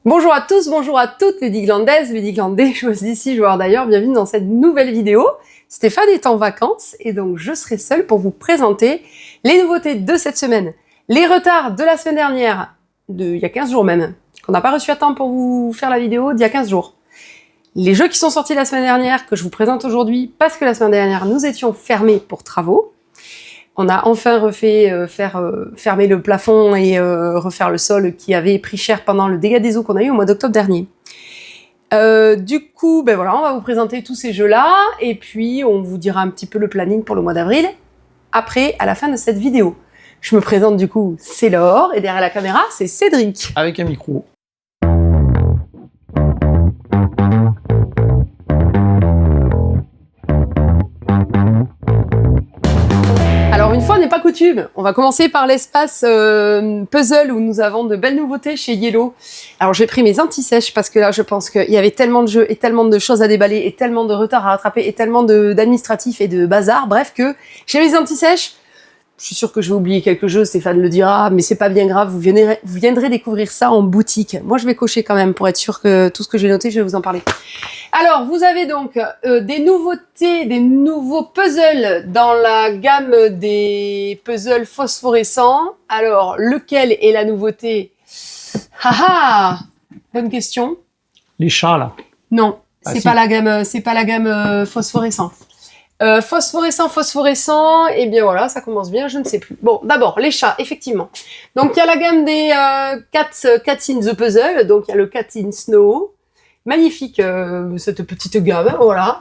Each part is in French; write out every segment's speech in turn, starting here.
Bonjour à tous, bonjour à toutes les Diglandaises, les Diglandais, joueuses d'ici, joueurs d'ailleurs, bienvenue dans cette nouvelle vidéo. Stéphane est en vacances et donc je serai seule pour vous présenter les nouveautés de cette semaine. Les retards de la semaine dernière, il y a 15 jours même, qu'on n'a pas reçu à temps pour vous faire la vidéo d'il y a 15 jours. Les jeux qui sont sortis la semaine dernière, que je vous présente aujourd'hui, parce que la semaine dernière nous étions fermés pour travaux. On a enfin refait fermer le plafond et refaire le sol qui avait pris cher pendant le dégât des eaux qu'on a eu au mois d'octobre dernier. Du coup, ben voilà, on va vous présenter tous ces jeux-là et puis on vous dira un petit peu le planning pour le mois d'avril, après, à la fin de cette vidéo. Je me présente du coup, c'est Laure et derrière la caméra, c'est Cédric. Avec un micro. Alors une fois n'est pas coutume, on va commencer par l'espace puzzle où nous avons de belles nouveautés chez Yellow. Alors j'ai pris mes anti-sèches parce que là je pense qu'il y avait tellement de jeux et tellement de choses à déballer et tellement de retard à rattraper et tellement d'administratifs et de bazar, bref que j'ai mes anti-sèches. Je suis sûre que je vais oublier quelques jeux, Stéphane le dira, mais c'est pas bien grave, vous viendrez découvrir ça en boutique. Moi je vais cocher quand même pour être sûr que tout ce que j'ai noté, je vais vous en parler. Alors, vous avez donc des nouveautés, des nouveaux puzzles dans la gamme des puzzles phosphorescents. Alors, lequel est la nouveauté? Haha, bonne question. Les chats, là. Non, Ah, c'est si. pas la gamme phosphorescent. Phosphorescent, et bien voilà, ça commence bien, je ne sais plus. Bon, d'abord, les chats, effectivement. Donc, il y a la gamme des Cats in the Puzzle, donc il y a le Cat in Snow. Magnifique, cette petite gamme, voilà.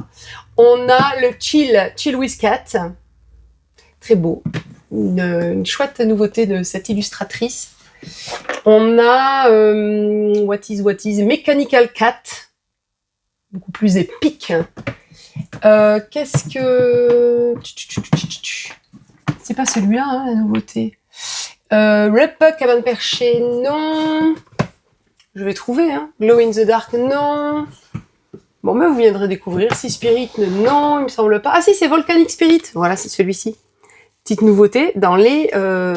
On a le Chill with Cat. Très beau. Une chouette nouveauté de cette illustratrice. On a What is Mechanical Cat. Beaucoup plus épique. Qu'est-ce que... C'est pas celui-là, hein, la nouveauté. Red Cabane Perchée, non. Je vais trouver, hein. Glow in the Dark, non. Bon, mais vous viendrez découvrir. Si Spirit, non, il me semble pas. Ah si, c'est Volcanic Spirit. Voilà, c'est celui-ci. Petite nouveauté dans les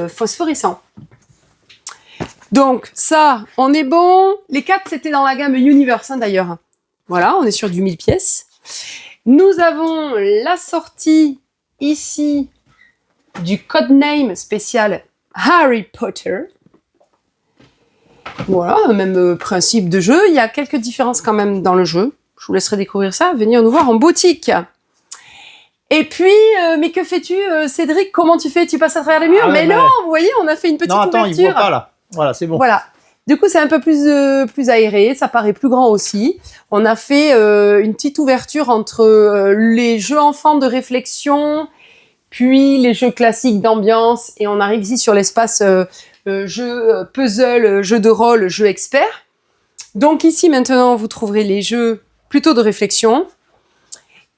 phosphorescents. Donc, ça, on est bon. Les 4, c'était dans la gamme Universe, hein, d'ailleurs. Voilà, on est sur du 1000 pièces. Nous avons la sortie, ici, du codename spécial Harry Potter. Voilà, même principe de jeu. Il y a quelques différences quand même dans le jeu. Je vous laisserai découvrir ça, venir nous voir en boutique. Et puis, mais que fais-tu, Cédric? Comment tu fais? Tu passes à travers les murs? Mais non, vous voyez, on a fait une petite ouverture. Non, attends, il voit pas, là. Voilà, c'est bon. Voilà. Du coup, c'est un peu plus aéré, ça paraît plus grand aussi. On a fait une petite ouverture entre les jeux enfants de réflexion, puis les jeux classiques d'ambiance, et on arrive ici sur l'espace jeu puzzle, jeu de rôle, jeu expert. Donc ici, maintenant, vous trouverez les jeux plutôt de réflexion.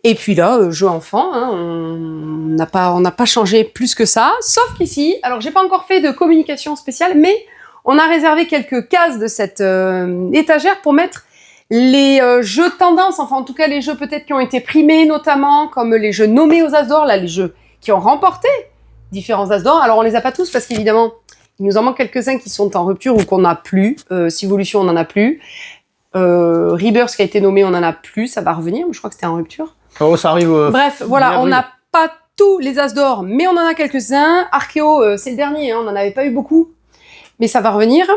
Et puis là, jeu enfant, hein, on n'a pas changé plus que ça. Sauf qu'ici, alors j'ai pas encore fait de communication spéciale, mais on a réservé quelques cases de cette étagère pour mettre les jeux tendance, enfin en tout cas les jeux peut-être qui ont été primés notamment, comme les jeux nommés aux As d'Or, là les jeux qui ont remporté différents As d'Or. Alors on les a pas tous parce qu'évidemment, il nous en manque quelques-uns qui sont en rupture ou qu'on n'a plus. Civolution, on n'en a plus. Rebirth qui a été nommé, on n'en a plus. Ça va revenir, mais je crois que c'était en rupture. Oh, ça arrive. Bref, voilà, on n'a pas tous les As d'Or, mais on en a quelques-uns. Archéo, c'est le dernier, hein, on n'en avait pas eu beaucoup. Mais ça va revenir.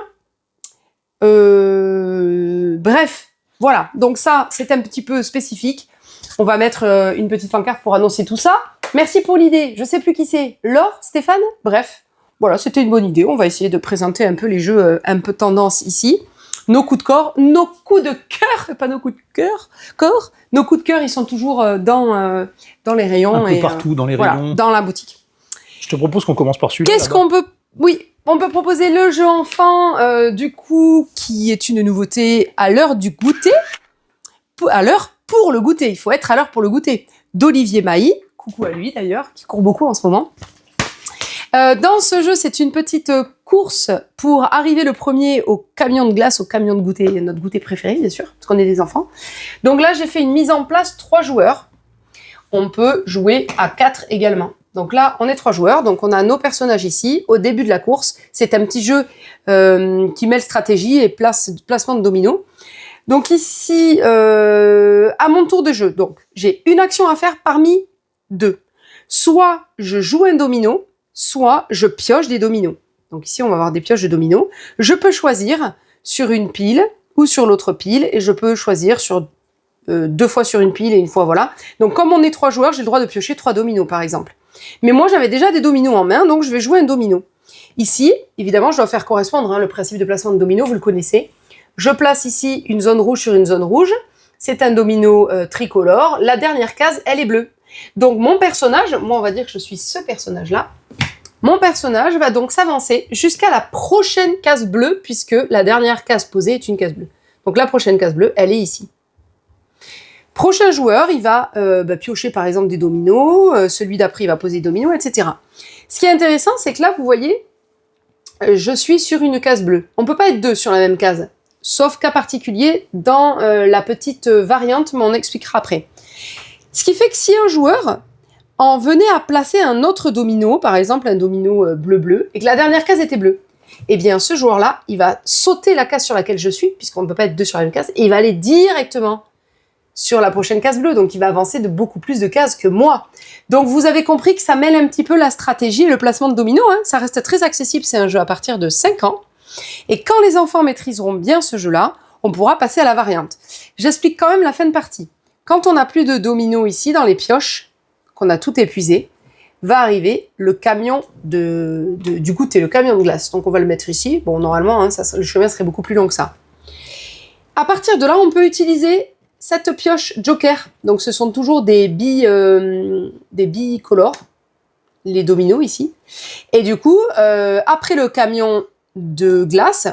Bref, voilà. Donc ça, c'est un petit peu spécifique. On va mettre une petite pancarte pour annoncer tout ça. Merci pour l'idée. Je sais plus qui c'est. Laure, Stéphane? Bref. Voilà, c'était une bonne idée. On va essayer de présenter un peu les jeux un peu tendance ici. Nos coups de corps, nos coups de cœur, pas nos coups de corps. Nos coups de cœur, ils sont toujours dans les rayons. Un peu partout, dans les rayons. Voilà, dans la boutique. Je te propose qu'on commence par celui-là. Qu'est-ce qu'on peut... Oui, on peut proposer le jeu enfant, du coup, qui est une nouveauté à l'heure du goûter. À l'heure pour le goûter. Il faut être à l'heure pour le goûter. D'Olivier Mailly. Coucou à lui, d'ailleurs, qui court beaucoup en ce moment. Dans ce jeu, c'est une petite course pour arriver le premier au camion de glace, au camion de goûter, notre goûter préféré, bien sûr, parce qu'on est des enfants. Donc là, j'ai fait une mise en place 3 joueurs. On peut jouer à 4 également. Donc là, on est 3 joueurs, donc on a nos personnages ici, au début de la course. C'est un petit jeu qui mêle stratégie et placement de dominos. Donc ici, à mon tour de jeu, donc j'ai une action à faire parmi 2. Soit je joue un domino, soit je pioche des dominos. Donc ici, on va avoir des pioches de dominos. Je peux choisir sur une pile ou sur l'autre pile, et je peux choisir sur 2 fois sur une pile et 1 fois, voilà. Donc comme on est 3 joueurs, j'ai le droit de piocher 3 dominos, par exemple. Mais moi, j'avais déjà des dominos en main, donc je vais jouer un domino. Ici, évidemment, je dois faire correspondre le principe de placement de domino, vous le connaissez. Je place ici une zone rouge sur une zone rouge. C'est un domino tricolore. La dernière case, elle est bleue. Donc mon personnage, moi on va dire que je suis ce personnage-là. Mon personnage va donc s'avancer jusqu'à la prochaine case bleue, puisque la dernière case posée est une case bleue. Donc la prochaine case bleue, elle est ici. Prochain joueur, il va piocher par exemple des dominos, celui d'après il va poser des dominos, etc. Ce qui est intéressant, c'est que là, vous voyez, je suis sur une case bleue. On ne peut pas être 2 sur la même case, sauf cas particulier dans la petite variante, mais on expliquera après. Ce qui fait que si un joueur en venait à placer un autre domino, par exemple un domino bleu-bleu, et que la dernière case était bleue, eh bien ce joueur-là, il va sauter la case sur laquelle je suis, puisqu'on ne peut pas être 2 sur la même case, et il va aller directement sur la prochaine case bleue, donc il va avancer de beaucoup plus de cases que moi. Donc vous avez compris que ça mêle un petit peu la stratégie et le placement de dominos, hein. Ça reste très accessible, c'est un jeu à partir de 5 ans. Et quand les enfants maîtriseront bien ce jeu-là, on pourra passer à la variante. J'explique quand même la fin de partie. Quand on n'a plus de dominos ici dans les pioches, qu'on a tout épuisé, va arriver le camion du goûter, le camion de glace. Donc on va le mettre ici. Bon, normalement, hein, le chemin serait beaucoup plus long que ça. À partir de là, on peut utiliser cette pioche joker. Donc ce sont toujours des billes colores, les dominos ici. Et du coup, après le camion de glace,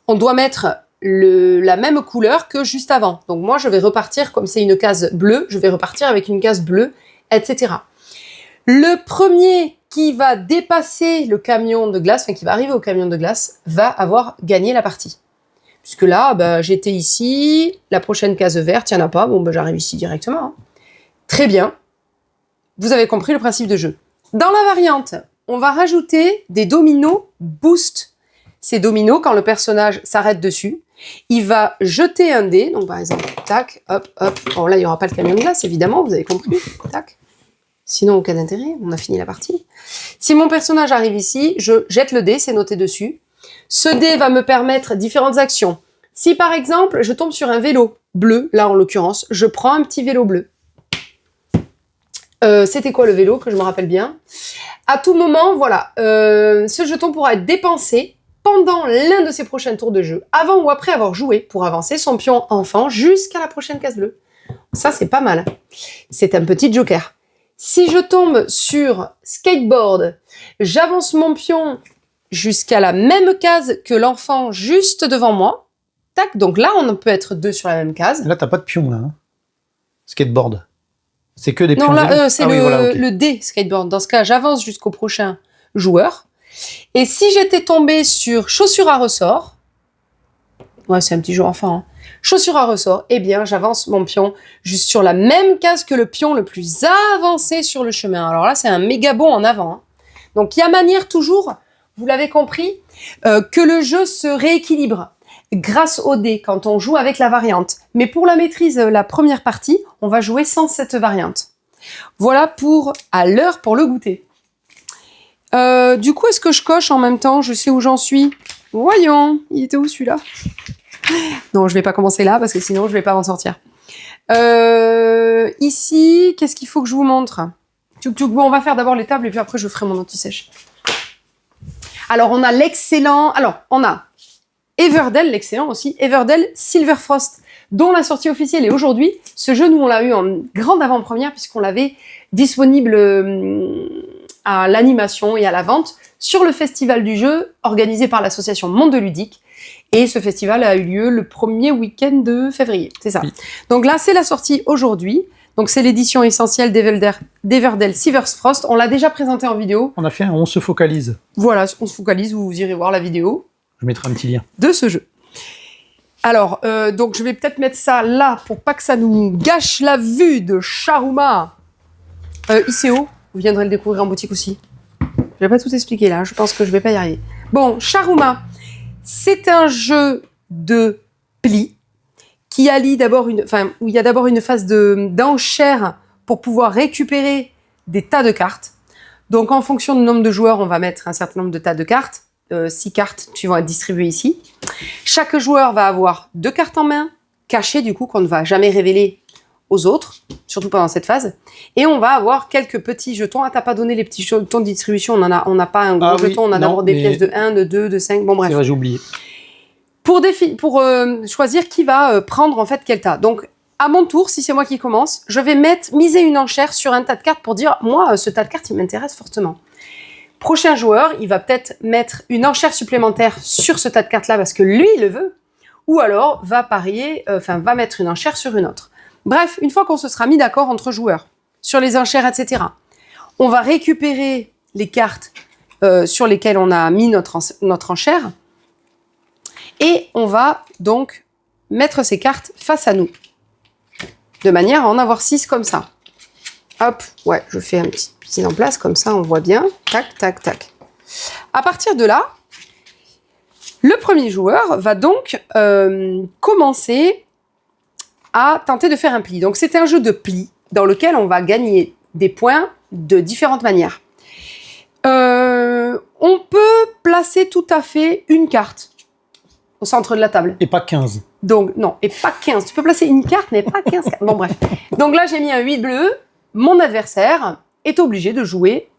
on doit mettre la même couleur que juste avant. Donc moi, je vais repartir, comme c'est une case bleue, je vais repartir avec une case bleue, etc. Le premier qui va dépasser le camion de glace, enfin qui va arriver au camion de glace, va avoir gagné la partie. Puisque là, j'étais ici, la prochaine case verte, il n'y en a pas, bon, j'arrive ici directement. Hein. Très bien. Vous avez compris le principe de jeu. Dans la variante, on va rajouter des dominos boost. Ces dominos, quand le personnage s'arrête dessus, il va jeter un dé, donc par exemple, tac, hop, hop. Bon, là, il n'y aura pas le camion de glace, évidemment, vous avez compris, tac. Sinon, aucun intérêt, on a fini la partie. Si mon personnage arrive ici, je jette le dé, c'est noté dessus. Ce dé va me permettre différentes actions. Si par exemple, je tombe sur un vélo bleu, là en l'occurrence, je prends un petit vélo bleu. C'était quoi le vélo, que je me rappelle bien? À tout moment, voilà, ce jeton pourra être dépensé pendant l'un de ses prochains tours de jeu, avant ou après avoir joué, pour avancer son pion enfant jusqu'à la prochaine case bleue. Ça, c'est pas mal. C'est un petit joker. Si je tombe sur skateboard, j'avance mon pion jusqu'à la même case que l'enfant juste devant moi. Tac, donc là, on peut être 2 sur la même case. Là, t'as pas de pion, là. Hein. Skateboard. C'est que des pions. Non, là, c'est le dé skateboard. Dans ce cas, j'avance jusqu'au prochain joueur. Et si j'étais tombé sur chaussure à ressort, ouais, c'est un petit jeu enfant, hein. Chaussure à ressort, eh bien, j'avance mon pion juste sur la même case que le pion le plus avancé sur le chemin. Alors là, c'est un méga bond en avant. Hein. Donc, il y a manière toujours, vous l'avez compris, que le jeu se rééquilibre grâce au dé quand on joue avec la variante. Mais pour la maîtrise, la première partie, on va jouer sans cette variante. Voilà à l'heure pour le goûter. Du coup, est-ce que je coche en même temps? Je sais où j'en suis. Voyons, il était où celui-là? Non, je vais pas commencer là parce que sinon je vais pas m'en sortir. Ici, qu'est-ce qu'il faut que je vous montre? Bon, on va faire d'abord les tables et puis après je ferai mon anti-sèche. Alors, on a l'excellent... Alors, on a Everdell, l'excellent aussi, Everdell Silver Frost, dont la sortie officielle est aujourd'hui. Ce jeu, nous, on l'a eu en grande avant-première puisqu'on l'avait disponible à l'animation et à la vente sur le festival du jeu organisé par l'association Monde Ludique. Et ce festival a eu lieu le premier week-end de février, c'est ça. Oui. Donc là, c'est la sortie aujourd'hui. Donc c'est l'édition essentielle d'Everdell Silver Frost. On l'a déjà présenté en vidéo. On a fait un On se focalise. Voilà, on se focalise, vous irez voir la vidéo. Je mettrai un petit lien. De ce jeu. Alors, donc je vais peut-être mettre ça là pour pas que ça nous gâche la vue de Charuma. ICO, Vous viendrez le découvrir en boutique aussi. Je vais pas tout expliquer là, je pense que je vais pas y arriver. Bon, Sharuma, c'est un jeu de plis qui allie d'abord où il y a d'abord une phase d'enchère pour pouvoir récupérer des tas de cartes. Donc, en fonction du nombre de joueurs, on va mettre un certain nombre de tas de cartes. 6 cartes qui vont être distribuées ici. Chaque joueur va avoir 2 cartes en main, cachées du coup, qu'on ne va jamais révéler aux autres, surtout pendant cette phase. Et on va avoir quelques petits jetons. Ah, t'as pas donné les petits jetons de distribution. On n'a pas un gros jeton. On a d'abord des pièces de 1, de 2, de 5. Bon, bref. C'est vrai, j'ai oublié. Pour choisir qui va prendre en fait quel tas. Donc, à mon tour, si c'est moi qui commence, je vais miser une enchère sur un tas de cartes pour dire, moi, ce tas de cartes, il m'intéresse fortement. Prochain joueur, il va peut-être mettre une enchère supplémentaire sur ce tas de cartes-là parce que lui, il le veut. Ou alors, va mettre une enchère sur une autre. Bref, une fois qu'on se sera mis d'accord entre joueurs sur les enchères, etc., on va récupérer les cartes sur lesquelles on a mis notre enchère et on va donc mettre ces cartes face à nous de manière à en avoir 6 comme ça. Hop, ouais, je fais un petit en place, comme ça on voit bien. Tac, tac, tac. À partir de là, le premier joueur va donc commencer à tenter de faire un pli. Donc c'est un jeu de pli dans lequel on va gagner des points de différentes manières. On peut placer tout à fait une carte au centre de la table. Et pas 15. Donc, non, et pas 15. Tu peux placer une carte, mais pas 15 cartes. Bon, bref. Donc là, j'ai mis un 8 bleu. Mon adversaire est obligé de jouer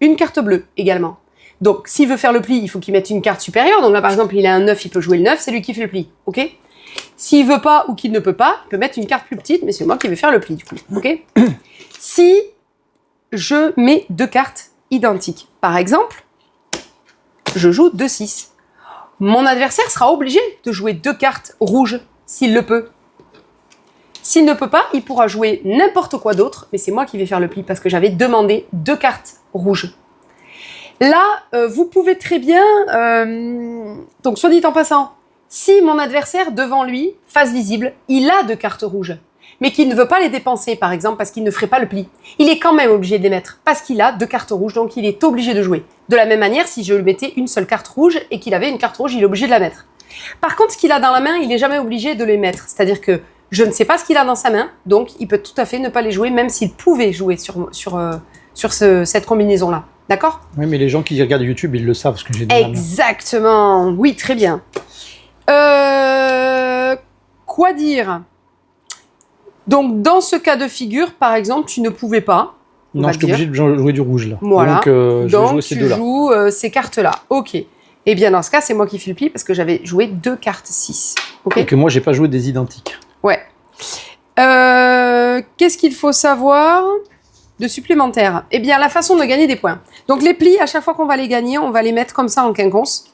une carte bleue également. Donc, s'il veut faire le pli, il faut qu'il mette une carte supérieure. Donc là, par exemple, il a un 9, il peut jouer le 9, c'est lui qui fait le pli. OK ? S'il veut pas ou qu'il ne peut pas, il peut mettre une carte plus petite, mais c'est moi qui vais faire le pli, du coup. OK ? Si je mets 2 cartes identiques, par exemple, je joue 2-6. Mon adversaire sera obligé de jouer 2 cartes rouges, s'il le peut. S'il ne peut pas, il pourra jouer n'importe quoi d'autre, mais c'est moi qui vais faire le pli parce que j'avais demandé 2 cartes rouges. Là, vous pouvez très bien... donc, soit dit en passant, si mon adversaire, devant lui, face visible, il a 2 cartes rouges, mais qu'il ne veut pas les dépenser, par exemple, parce qu'il ne ferait pas le pli, il est quand même obligé de les mettre, parce qu'il a 2 cartes rouges, donc il est obligé de jouer. De la même manière, si je lui mettais une seule carte rouge et qu'il avait une carte rouge, il est obligé de la mettre. Par contre, ce qu'il a dans la main, il n'est jamais obligé de les mettre. C'est-à-dire que je ne sais pas ce qu'il a dans sa main, donc il peut tout à fait ne pas les jouer, même s'il pouvait jouer sur cette combinaison-là. D'accord ? Oui, mais les gens qui regardent YouTube, ils le savent, ce que j'ai dans la main. Exactement. Oui, très bien. Quoi dire ? Donc, dans ce cas de figure, par exemple, tu ne pouvais pas. Non, je suis obligé de jouer du rouge, là. Voilà. Donc, je vais jouer ces deux-là. Tu joues ces cartes-là. OK. Eh bien, dans ce cas, c'est moi qui fais le pli parce que j'avais joué 2 cartes 6. OK ? Et que moi, j'ai pas joué des identiques. Ouais. Qu'est-ce qu'il faut savoir de supplémentaire ? Eh bien, la façon de gagner des points. Donc, les plis, à chaque fois qu'on va les gagner, on va les mettre comme ça en quinconce.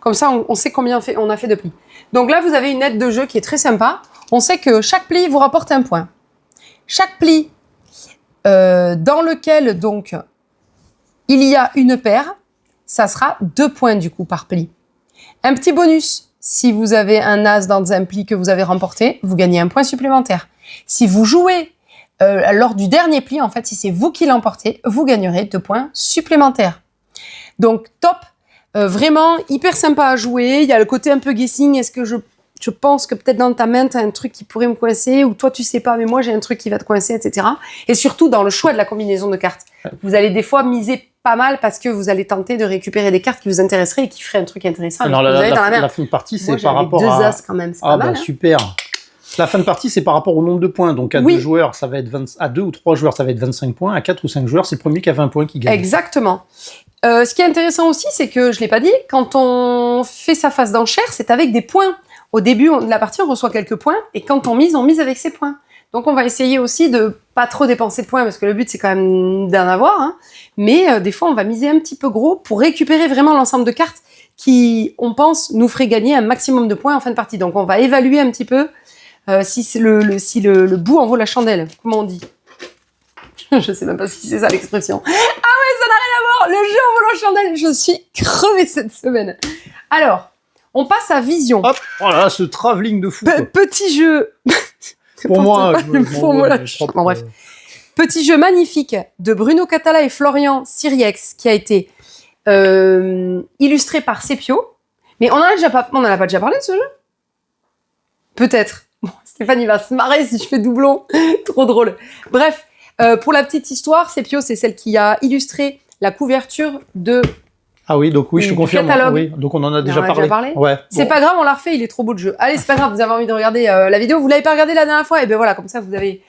Comme ça, on sait combien on a fait de plis. Donc là, vous avez une aide de jeu qui est très sympa. On sait que chaque pli vous rapporte un point. Chaque pli dans lequel, donc, il y a une paire, ça sera 2 points, du coup, par pli. Un petit bonus, si vous avez un as dans un pli que vous avez remporté, vous gagnez un point supplémentaire. Si vous jouez lors du dernier pli, en fait, si c'est vous qui l'emportez, vous gagnerez 2 points supplémentaires. Donc, top. Vraiment hyper sympa à jouer. Il y a le côté un peu guessing. Est-ce que je pense que peut-être dans ta main, tu as un truc qui pourrait me coincer, ou toi, tu sais pas, mais moi, j'ai un truc qui va te coincer, etc. Et surtout, dans le choix de la combinaison de cartes. Vous allez des fois miser pas mal parce que vous allez tenter de récupérer des cartes qui vous intéresseraient et qui feraient un truc intéressant. Alors, la fin de partie, c'est par rapport à... 2 as quand même, c'est pas mal. Ah, bah, super. La fin de partie, c'est par rapport au nombre de points. Donc, à 2 joueurs, ça va être à 2 ou 3 joueurs, ça va être 25 points. À 4 ou 5 joueurs, c'est le premier qui a 20 points qui gagne. Exactement. Ce qui est intéressant aussi, c'est que, je l'ai pas dit, quand on fait sa phase d'enchère, c'est avec des points. Au début de la partie, on reçoit quelques points, et quand on mise avec ces points. Donc, on va essayer aussi de pas trop dépenser de points, parce que le but, c'est quand même d'en avoir, hein. Mais des fois, on va miser un petit peu gros pour récupérer vraiment l'ensemble de cartes qui, on pense, nous ferait gagner un maximum de points en fin de partie. Donc, on va évaluer un petit peu si le bout en vaut la chandelle, comment on dit. Je sais même pas si c'est ça l'expression. Ah ouais, ça n'a rien à voir. Le jeu en volant chandelle. Je suis crevée cette semaine. Alors, on passe à vision. Hop, voilà, ce travelling de fou. Petit jeu. Pour moi, bref. Petit jeu magnifique de Bruno Catala et Florian Siriex qui a été illustré par Sepio. Mais on n'en a pas déjà parlé de ce jeu? Peut-être. Bon, Stéphanie va se marrer si je fais doublon. Trop drôle. Bref, pour la petite histoire, Sepio, c'est celle qui a illustré la couverture de... Ah oui, donc oui, je te confirme. Catalogue. Oui, donc on en a déjà parlé. Ouais, c'est pas grave, on l'a refait, il est trop beau le jeu. Allez, c'est pas grave, vous avez envie de regarder la vidéo, vous l'avez pas regardé la dernière fois, et ben voilà, comme ça vous allez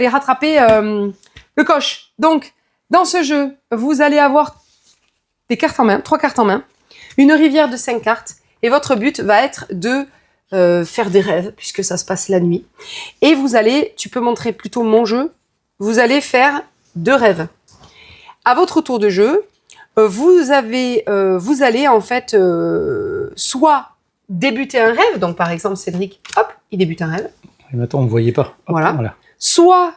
rattraper le coche. Donc, dans ce jeu, vous allez avoir des cartes en main, 3 cartes en main, une rivière de 5 cartes, et votre but va être de faire des rêves, puisque ça se passe la nuit. Et tu peux montrer plutôt mon jeu, vous allez faire 2 rêves. À votre tour de jeu, vous allez en fait soit débuter un rêve, donc par exemple Cédric, hop, il débute un rêve. Mais attends, on ne voyait pas. Hop, voilà. Soit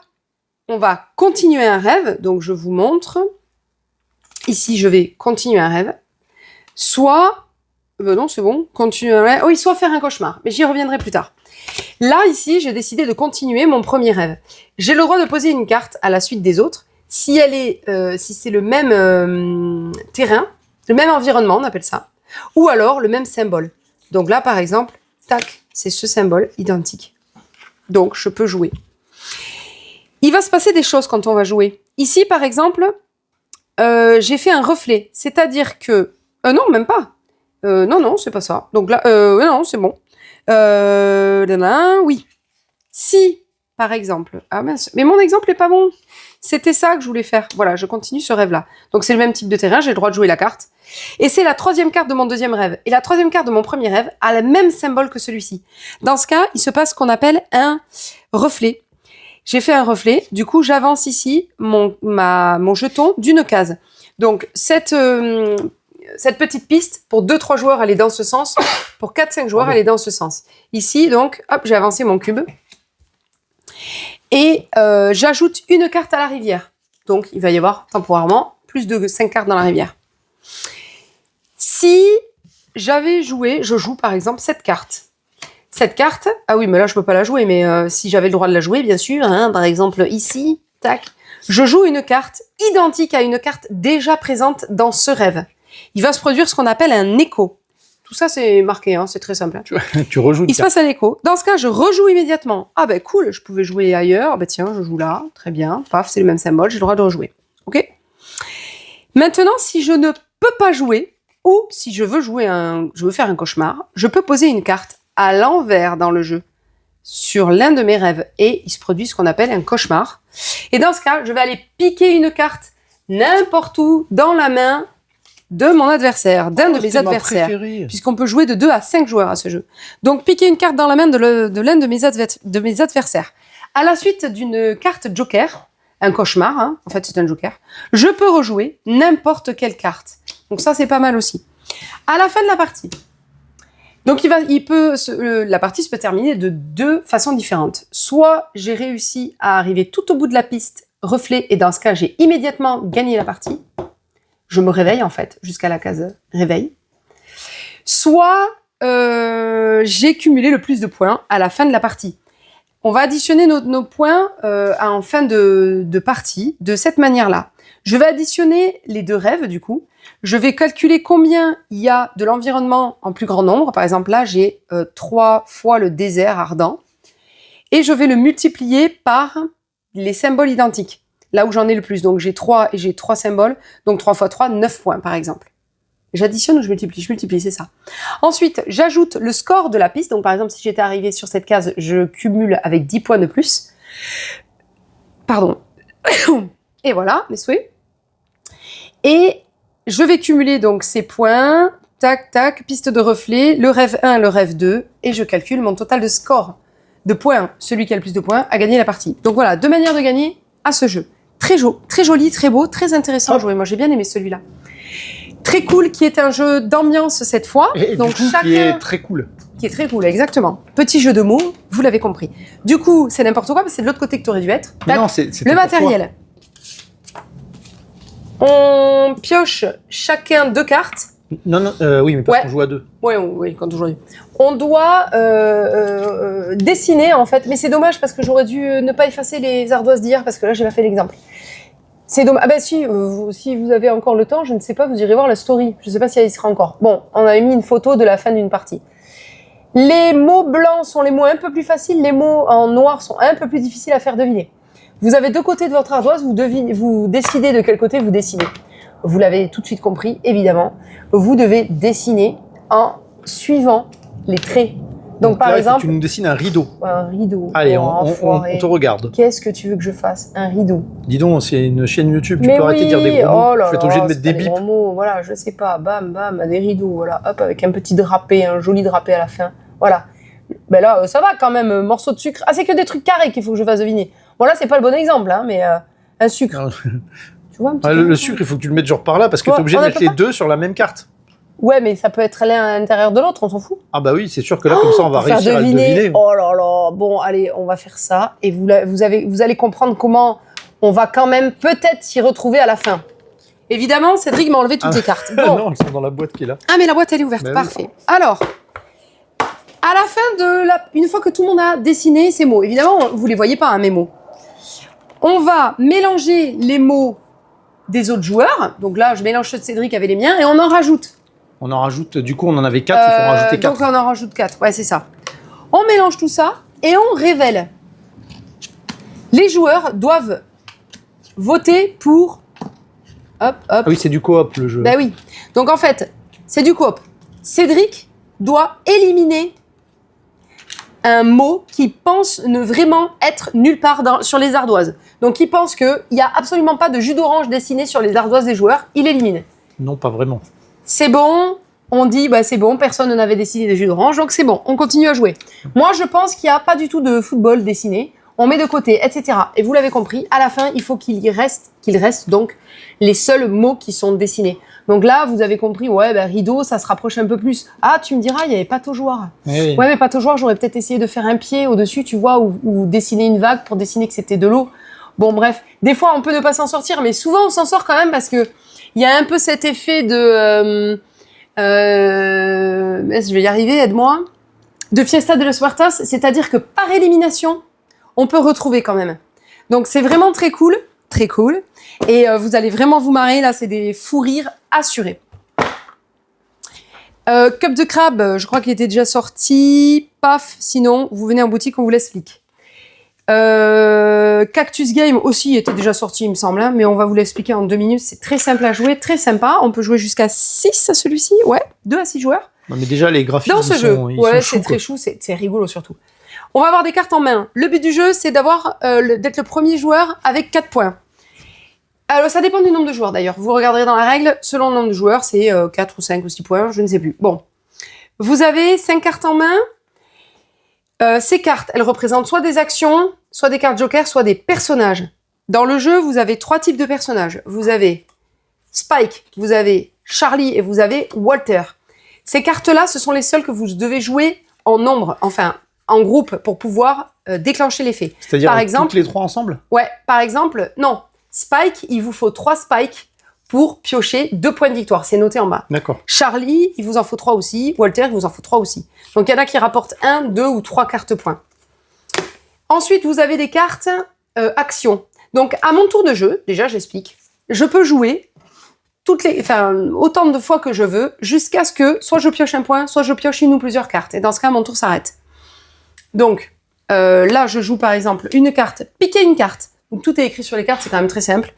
on va continuer un rêve, donc je vous montre. Ici, je vais continuer un rêve. Soit, non, c'est bon, continuer un rêve. Oui, soit faire un cauchemar, mais j'y reviendrai plus tard. Là, ici, j'ai décidé de continuer mon premier rêve. J'ai le droit de poser une carte à la suite des autres. Si c'est le même terrain, le même environnement, on appelle ça, ou alors le même symbole. Donc là, par exemple, tac, c'est ce symbole identique. Donc, je peux jouer. Il va se passer des choses quand on va jouer. Ici, par exemple, j'ai fait un reflet, c'est-à-dire que... non, même pas. Non, c'est pas ça. Donc là, non, c'est bon. Oui. Si, par exemple... Ah mince, mais mon exemple est pas bon. C'était ça que je voulais faire. Voilà, je continue ce rêve-là. Donc, c'est le même type de terrain, j'ai le droit de jouer la carte. Et c'est la 3e carte de mon 2e rêve. Et la 3e carte de mon premier rêve a le même symbole que celui-ci. Dans ce cas, il se passe ce qu'on appelle un reflet. J'ai fait un reflet. Du coup, j'avance ici mon jeton d'une case. Donc, cette petite piste, pour 2-3 joueurs, elle est dans ce sens. Pour 4-5 joueurs, elle est dans ce sens. Ici, donc, hop, j'ai avancé mon cube. Et j'ajoute une carte à la rivière. Donc, il va y avoir temporairement plus de 5 cartes dans la rivière. Si j'avais joué, je joue par exemple cette carte. Cette carte, ah oui, mais là je peux pas la jouer, mais si j'avais le droit de la jouer, bien sûr, hein, par exemple ici, tac, je joue une carte identique à une carte déjà présente dans ce rêve. Il va se produire ce qu'on appelle un écho. Tout ça c'est marqué, hein, c'est très simple. Hein. Tu rejoues. Il se passe un écho. Dans ce cas, je rejoue immédiatement. Ah ben cool, je pouvais jouer ailleurs. Ben tiens, je joue là, très bien. Paf, c'est le même symbole, j'ai le droit de rejouer. Ok. Maintenant, si je ne peux pas jouer, ou si je veux faire un cauchemar, je peux poser une carte à l'envers dans le jeu sur l'un de mes rêves et il se produit ce qu'on appelle un cauchemar. Et dans ce cas, je vais aller piquer une carte n'importe où dans la main de mon adversaire, d'un de mes adversaires, puisqu'on peut jouer de 2 à 5 joueurs à ce jeu. Donc piquer une carte dans la main de l'un de mes adversaires. À la suite d'une carte joker, un cauchemar, hein, en fait c'est un joker, je peux rejouer n'importe quelle carte. Donc ça c'est pas mal aussi. À la fin de la partie, donc la partie se peut terminer de 2 façons différentes. Soit j'ai réussi à arriver tout au bout de la piste, reflet, et dans ce cas j'ai immédiatement gagné la partie. Je me réveille en fait, jusqu'à la case réveil. Soit j'ai cumulé le plus de points à la fin de la partie. On va additionner nos points en fin de partie de cette manière-là. Je vais additionner les 2 rêves du coup. Je vais calculer combien il y a de l'environnement en plus grand nombre. Par exemple, là, j'ai 3 fois le désert ardent. Et je vais le multiplier par les symboles identiques. Là où j'en ai le plus. Donc, j'ai 3 et j'ai 3 symboles. Donc, 3 fois 3, 9 points, par exemple. J'additionne ou je multiplie? Je multiplie, c'est ça. Ensuite, j'ajoute le score de la piste. Donc, par exemple, si j'étais arrivé sur cette case, je cumule avec 10 points de plus. Pardon. Et voilà, mes souhaits. Et je vais cumuler donc ces points, tac, tac, piste de reflet, le rêve 1, le rêve 2, et je calcule mon total de score de points. Celui qui a le plus de points a gagné la partie. Donc voilà, 2 manières de gagner à ce jeu. Très joli, très beau, très intéressant à jouer. Moi, j'ai bien aimé celui-là. Très cool, qui est un jeu d'ambiance cette fois. Et donc, du coup, qui est très cool. Qui est très cool, exactement. Petit jeu de mots, vous l'avez compris. Du coup, c'est n'importe quoi, mais c'est de l'autre côté que tu aurais dû être. Mais non, c'est le matériel. On pioche chacun 2 cartes Non, oui, mais parce qu'on joue à 2. Oui, quand on joue à 2. On doit dessiner, en fait, mais c'est dommage parce que j'aurais dû ne pas effacer les ardoises d'hier, parce que là, j'ai pas fait l'exemple. C'est dommage. Ah ben si vous avez encore le temps, je ne sais pas, vous irez voir la story. Je ne sais pas si elle y sera encore. Bon, on avait mis une photo de la fin d'une partie. Les mots blancs sont les mots un peu plus faciles, les mots en noir sont un peu plus difficiles à faire deviner. Vous avez deux côtés de votre ardoise, vous décidez de quel côté vous dessinez. Vous l'avez tout de suite compris, évidemment. Vous devez dessiner en suivant les traits. Donc par là, exemple, tu nous dessines un rideau. Un rideau. Allez, on te regarde. Qu'est-ce que tu veux que je fasse? Un rideau. Dis donc, c'est une chaîne YouTube, tu peux arrêter de dire des gros mots. Je vais être obligé de mettre des bips. Mots, voilà, je sais pas, bam, bam, des rideaux, voilà, hop, avec un petit drapé, un joli drapé à la fin. Voilà. Ben là, ça va quand même, morceau de sucre. Ah, c'est que des trucs carrés qu'il faut que je fasse deviner. Bon, là, c'est pas le bon exemple, hein, mais un sucre. Tu vois, le sucre, il faut que tu le mettes genre par là, parce que t'es obligé de mettre les deux sur la même carte. Ouais, mais ça peut être l'un à l'intérieur de l'autre, on s'en fout. Ah bah oui, c'est sûr que là, comme ça, on va réussir à le deviner. Oh là là, bon, allez, on va faire ça, et vous allez comprendre comment on va quand même peut-être s'y retrouver à la fin. Évidemment, Cédric m'a enlevé toutes les cartes. Bon. Non, elles sont dans la boîte qui est là. Ah, mais la boîte, elle est ouverte, parfait. Oui. Alors, à la fin une fois que tout le monde a dessiné ces mots, évidemment, vous les voyez pas, hein, mes mots. On va mélanger les mots des autres joueurs. Donc là, je mélange ceux de Cédric avec les miens, et on en rajoute. On en rajoute, du coup, on en avait 4, il faut en rajouter 4. Donc on en rajoute 4, ouais, c'est ça. On mélange tout ça et on révèle. Les joueurs doivent voter pour... Hop, hop. Ah oui, c'est du coop, le jeu. Ben oui. Donc en fait, c'est du coop. Cédric doit éliminer un mot qu'il pense ne vraiment être nulle part sur les ardoises. Donc il pense qu'il n'y a absolument pas de jus d'orange dessiné sur les ardoises des joueurs, il élimine. Non, pas vraiment. C'est bon, on dit bah c'est bon, personne n'avait dessiné de jus d'orange, donc c'est bon, on continue à jouer. Moi je pense qu'il n'y a pas du tout de football dessiné, on met de côté, etc. Et vous l'avez compris, à la fin il faut qu'il reste donc les seuls mots qui sont dessinés. Donc là vous avez compris, ouais bah, rideau ça se rapproche un peu plus. Ah tu me diras, il y avait pataugeoire. Oui. Ouais mais pataugeoire j'aurais peut-être essayé de faire un pied au-dessus, tu vois, ou dessiner une vague pour dessiner que c'était de l'eau. Bon bref, des fois on peut ne pas s'en sortir, mais souvent on s'en sort quand même parce que il y a un peu cet effet de... je vais y arriver, aide-moi. De Fiesta de los Huertas, c'est-à-dire que par élimination, on peut retrouver quand même. Donc c'est vraiment très cool, très cool. Et vous allez vraiment vous marrer, là c'est des fous rires assurés. Cup de crabe, je crois qu'il était déjà sorti. Paf, sinon, vous venez en boutique, on vous l'explique. Cactus Game aussi était déjà sorti, il me semble, hein, mais on va vous l'expliquer en 2 minutes. C'est très simple à jouer, très sympa. On peut jouer jusqu'à 6 à celui-ci, ouais, 2 à 6 joueurs. Non, mais déjà, les graphismes, dans ce jeu, ouais, c'est très chou, c'est rigolo surtout. On va avoir des cartes en main. Le but du jeu, c'est d'être le premier joueur avec 4 points. Alors, ça dépend du nombre de joueurs d'ailleurs. Vous regarderez dans la règle, selon le nombre de joueurs, c'est 4 ou 5 ou 6 points, je ne sais plus. Bon. Vous avez 5 cartes en main. Ces cartes, elles représentent soit des actions, soit des cartes joker, soit des personnages. Dans le jeu, vous avez 3 types de personnages. Vous avez Spike, vous avez Charlie et vous avez Walter. Ces cartes-là, ce sont les seules que vous devez jouer en nombre, enfin en groupe, pour pouvoir déclencher l'effet. C'est-à-dire toutes les 3 ensemble? Ouais, par exemple, non. Spike, il vous faut 3 Spikes pour piocher 2 points de victoire. C'est noté en bas. D'accord. Charlie, il vous en faut 3 aussi. Walter, il vous en faut 3 aussi. Donc, il y en a qui rapportent 1, 2 ou 3 cartes points. Ensuite, vous avez des cartes actions. Donc, à mon tour de jeu, déjà, j'explique. Je peux jouer autant de fois que je veux, jusqu'à ce que soit je pioche un point, soit je pioche une ou plusieurs cartes. Et dans ce cas, mon tour s'arrête. Donc, là, je joue par exemple une carte, piquer une carte. Donc, tout est écrit sur les cartes, c'est quand même très simple.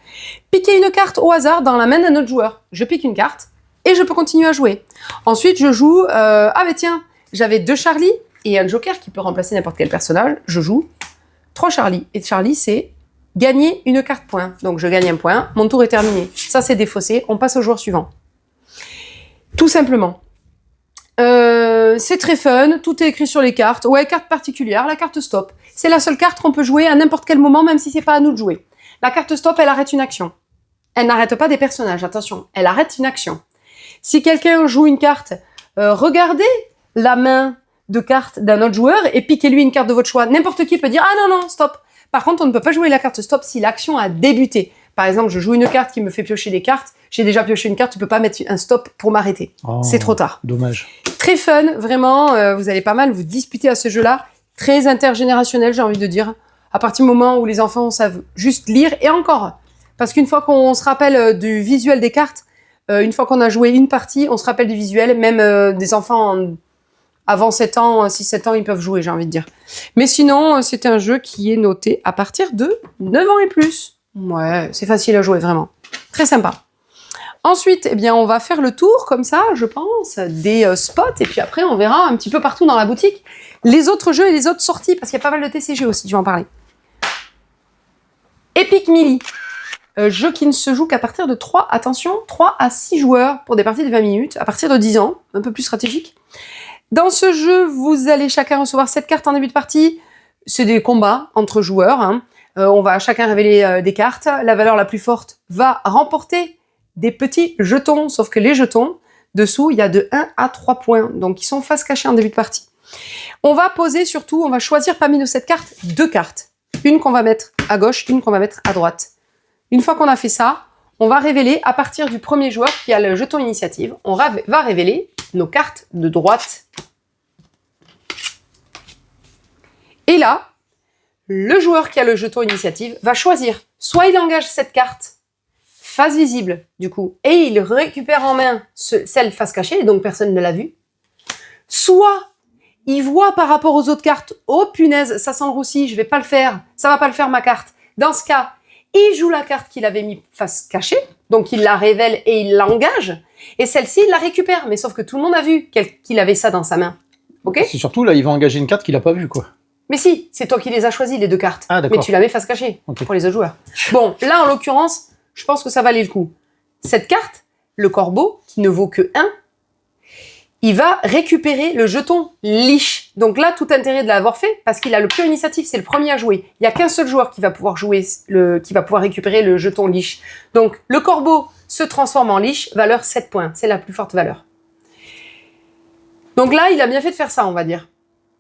Piquer une carte au hasard dans la main d'un autre joueur. Je pique une carte et je peux continuer à jouer. Ensuite, je joue... ah mais tiens, j'avais 2 Charlie et un Joker qui peut remplacer n'importe quel personnage. Je joue 3 Charlie. Et Charlie, c'est gagner une carte point. Donc, je gagne un point. Mon tour est terminé. Ça, c'est défaussé. On passe au joueur suivant. Tout simplement. C'est très fun. Tout est écrit sur les cartes. Ouais, carte particulière, la carte stop. C'est la seule carte qu'on peut jouer à n'importe quel moment, même si c'est pas à nous de jouer. La carte stop, elle arrête une action. Elle n'arrête pas des personnages, attention. Elle arrête une action. Si quelqu'un joue une carte, regardez la main de carte d'un autre joueur et piquez-lui une carte de votre choix. N'importe qui peut dire « Ah non, non, stop !» Par contre, on ne peut pas jouer la carte stop si l'action a débuté. Par exemple, je joue une carte qui me fait piocher des cartes. J'ai déjà pioché une carte, tu peux pas mettre un stop pour m'arrêter. Oh, c'est trop tard. Dommage. Très fun, vraiment. Vous allez pas mal vous disputer à ce jeu-là. Très intergénérationnel, j'ai envie de dire. À partir du moment où les enfants savent juste lire, et encore. Parce qu'une fois qu'on se rappelle du visuel des cartes, une fois qu'on a joué une partie, on se rappelle du visuel. Même des enfants avant 7 ans, 6-7 ans, ils peuvent jouer, j'ai envie de dire. Mais sinon, c'est un jeu qui est noté à partir de 9 ans et plus. Ouais, c'est facile à jouer, vraiment. Très sympa. Ensuite, eh bien, on va faire le tour, comme ça, je pense, des spots. Et puis après, on verra un petit peu partout dans la boutique les autres jeux et les autres sorties. Parce qu'il y a pas mal de TCG aussi, je vais en parler. Epic Melee. Jeu qui ne se joue qu'à partir de 3 à 6 joueurs pour des parties de 20 minutes, à partir de 10 ans, un peu plus stratégique. Dans ce jeu, vous allez chacun recevoir 7 cartes en début de partie. C'est des combats entre joueurs. Hein. On va chacun révéler des cartes. La valeur la plus forte va remporter des petits jetons, sauf que les jetons, dessous, il y a de 1 à 3 points, donc ils sont face cachée en début de partie. On va poser surtout, on va choisir parmi nos 7 cartes, 2 cartes. Une qu'on va mettre à gauche, une qu'on va mettre à droite. Une fois qu'on a fait ça, on va révéler à partir du premier joueur qui a le jeton initiative, on va révéler nos cartes de droite. Et là, le joueur qui a le jeton initiative va choisir, soit il engage cette carte, face visible du coup, et il récupère en main celle face cachée, donc personne ne l'a vue, soit il voit par rapport aux autres cartes, oh punaise, ça sent le roussi, je vais pas le faire, ça va pas le faire ma carte. Dans ce cas, il joue la carte qu'il avait mis face cachée, donc il la révèle et il l'engage, et celle-ci, il la récupère, mais sauf que tout le monde a vu qu'il avait ça dans sa main. Ok ? C'est surtout là, il va engager une carte qu'il a pas vue, quoi. Mais si, c'est toi qui les as choisis, les 2 cartes. Ah, d'accord. Mais tu la mets face cachée Okay. pour les autres joueurs. Bon, là, en l'occurrence, je pense que ça valait le coup. Cette carte, le corbeau, qui ne vaut que 1, il va récupérer le jeton liche. Donc là, tout intérêt de l'avoir fait, parce qu'il a le pion initiative, c'est le premier à jouer. Il n'y a qu'un seul joueur qui va pouvoir qui va pouvoir récupérer le jeton liche. Donc, le corbeau se transforme en liche, valeur 7 points. C'est la plus forte valeur. Donc là, il a bien fait de faire ça, on va dire.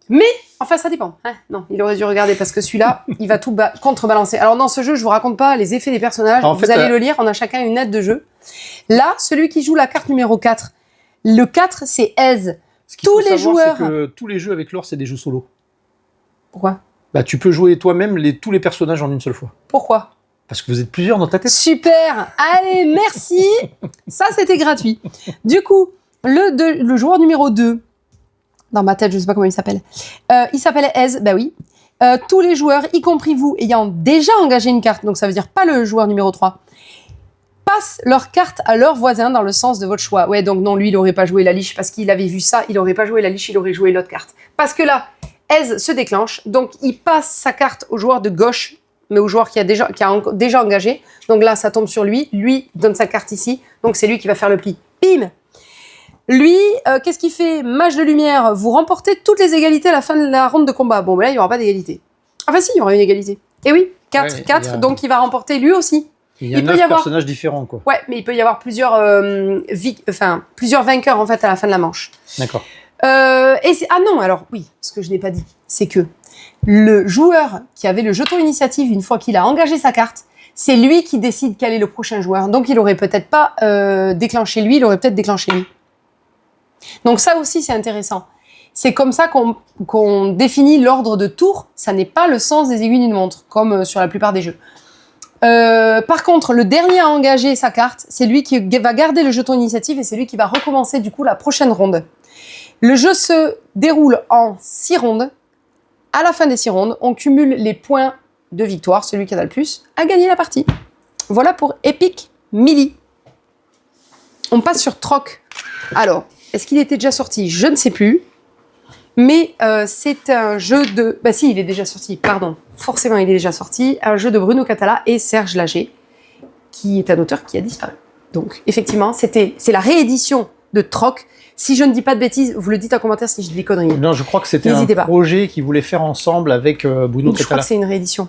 Mais, enfin, ça dépend. Hein, non, il aurait dû regarder parce que celui-là, il va tout contrebalancer. Alors, dans ce jeu, je vous raconte pas les effets des personnages. Vous allez le lire, on a chacun une aide de jeu. Là, celui qui joue la carte numéro 4, le 4, c'est Aise. Tous les joueurs... que tous les jeux avec l'or, c'est des jeux solo. Pourquoi ? Bah, tu peux jouer toi-même tous les personnages en une seule fois. Pourquoi ? Parce que vous êtes plusieurs dans ta tête. Super. Allez, merci. Ça, c'était gratuit. Du coup, le joueur numéro 2, dans ma tête, je sais pas comment il s'appelle Aise, bah oui. Tous les joueurs, y compris vous, ayant déjà engagé une carte, donc ça veut dire pas le joueur numéro 3, passent leur carte à leur voisin dans le sens de votre choix. Ouais, donc non, lui, il aurait pas joué la liche parce qu'il avait vu ça, il aurait pas joué la liche, il aurait joué l'autre carte. Parce que là, Aise se déclenche, donc il passe sa carte au joueur de gauche, mais au joueur qui a déjà engagé. Donc là, ça tombe sur lui, lui donne sa carte ici, donc c'est lui qui va faire le pli. Bim! Lui, qu'est-ce qu'il fait ? Mage de lumière, vous remportez toutes les égalités à la fin de la ronde de combat. Bon, mais là, il n'y aura pas d'égalité. Enfin si, il y aura une égalité. Et oui, 4, donc il va remporter lui aussi. Il y a 9 personnages différents, quoi. Ouais, mais il peut y avoir plusieurs vainqueurs, en fait, à la fin de la manche. D'accord. Alors, oui, ce que je n'ai pas dit, c'est que le joueur qui avait le jeton initiative, une fois qu'il a engagé sa carte, c'est lui qui décide quel est le prochain joueur. Donc, il aurait peut-être pas déclenché lui, il aurait peut-être déclenché lui. Donc ça aussi, c'est intéressant. C'est comme ça qu'on définit l'ordre de tour. Ça n'est pas le sens des aiguilles d'une montre, comme sur la plupart des jeux. Par contre, le dernier à engager sa carte, c'est lui qui va garder le jeton initiative et c'est lui qui va recommencer du coup la prochaine ronde. Le jeu se déroule en 6 rondes. À la fin des 6 rondes, on cumule les points de victoire. Celui qui en a le plus a gagné la partie. Voilà pour Epic Melee. On passe sur Troc. Alors, est-ce qu'il était déjà sorti ? Je ne sais plus. Mais c'est un jeu de... Bah si, il est déjà sorti, pardon. Forcément, il est déjà sorti. Un jeu de Bruno Catala et Serge Lager, qui est un auteur qui a disparu. Donc, effectivement, c'est la réédition de Troc. Si je ne dis pas de bêtises, vous le dites en commentaire si je dis des conneries. Non, je crois que c'était un projet qu'ils voulaient faire ensemble avec Bruno Catala. Je crois que c'est une réédition.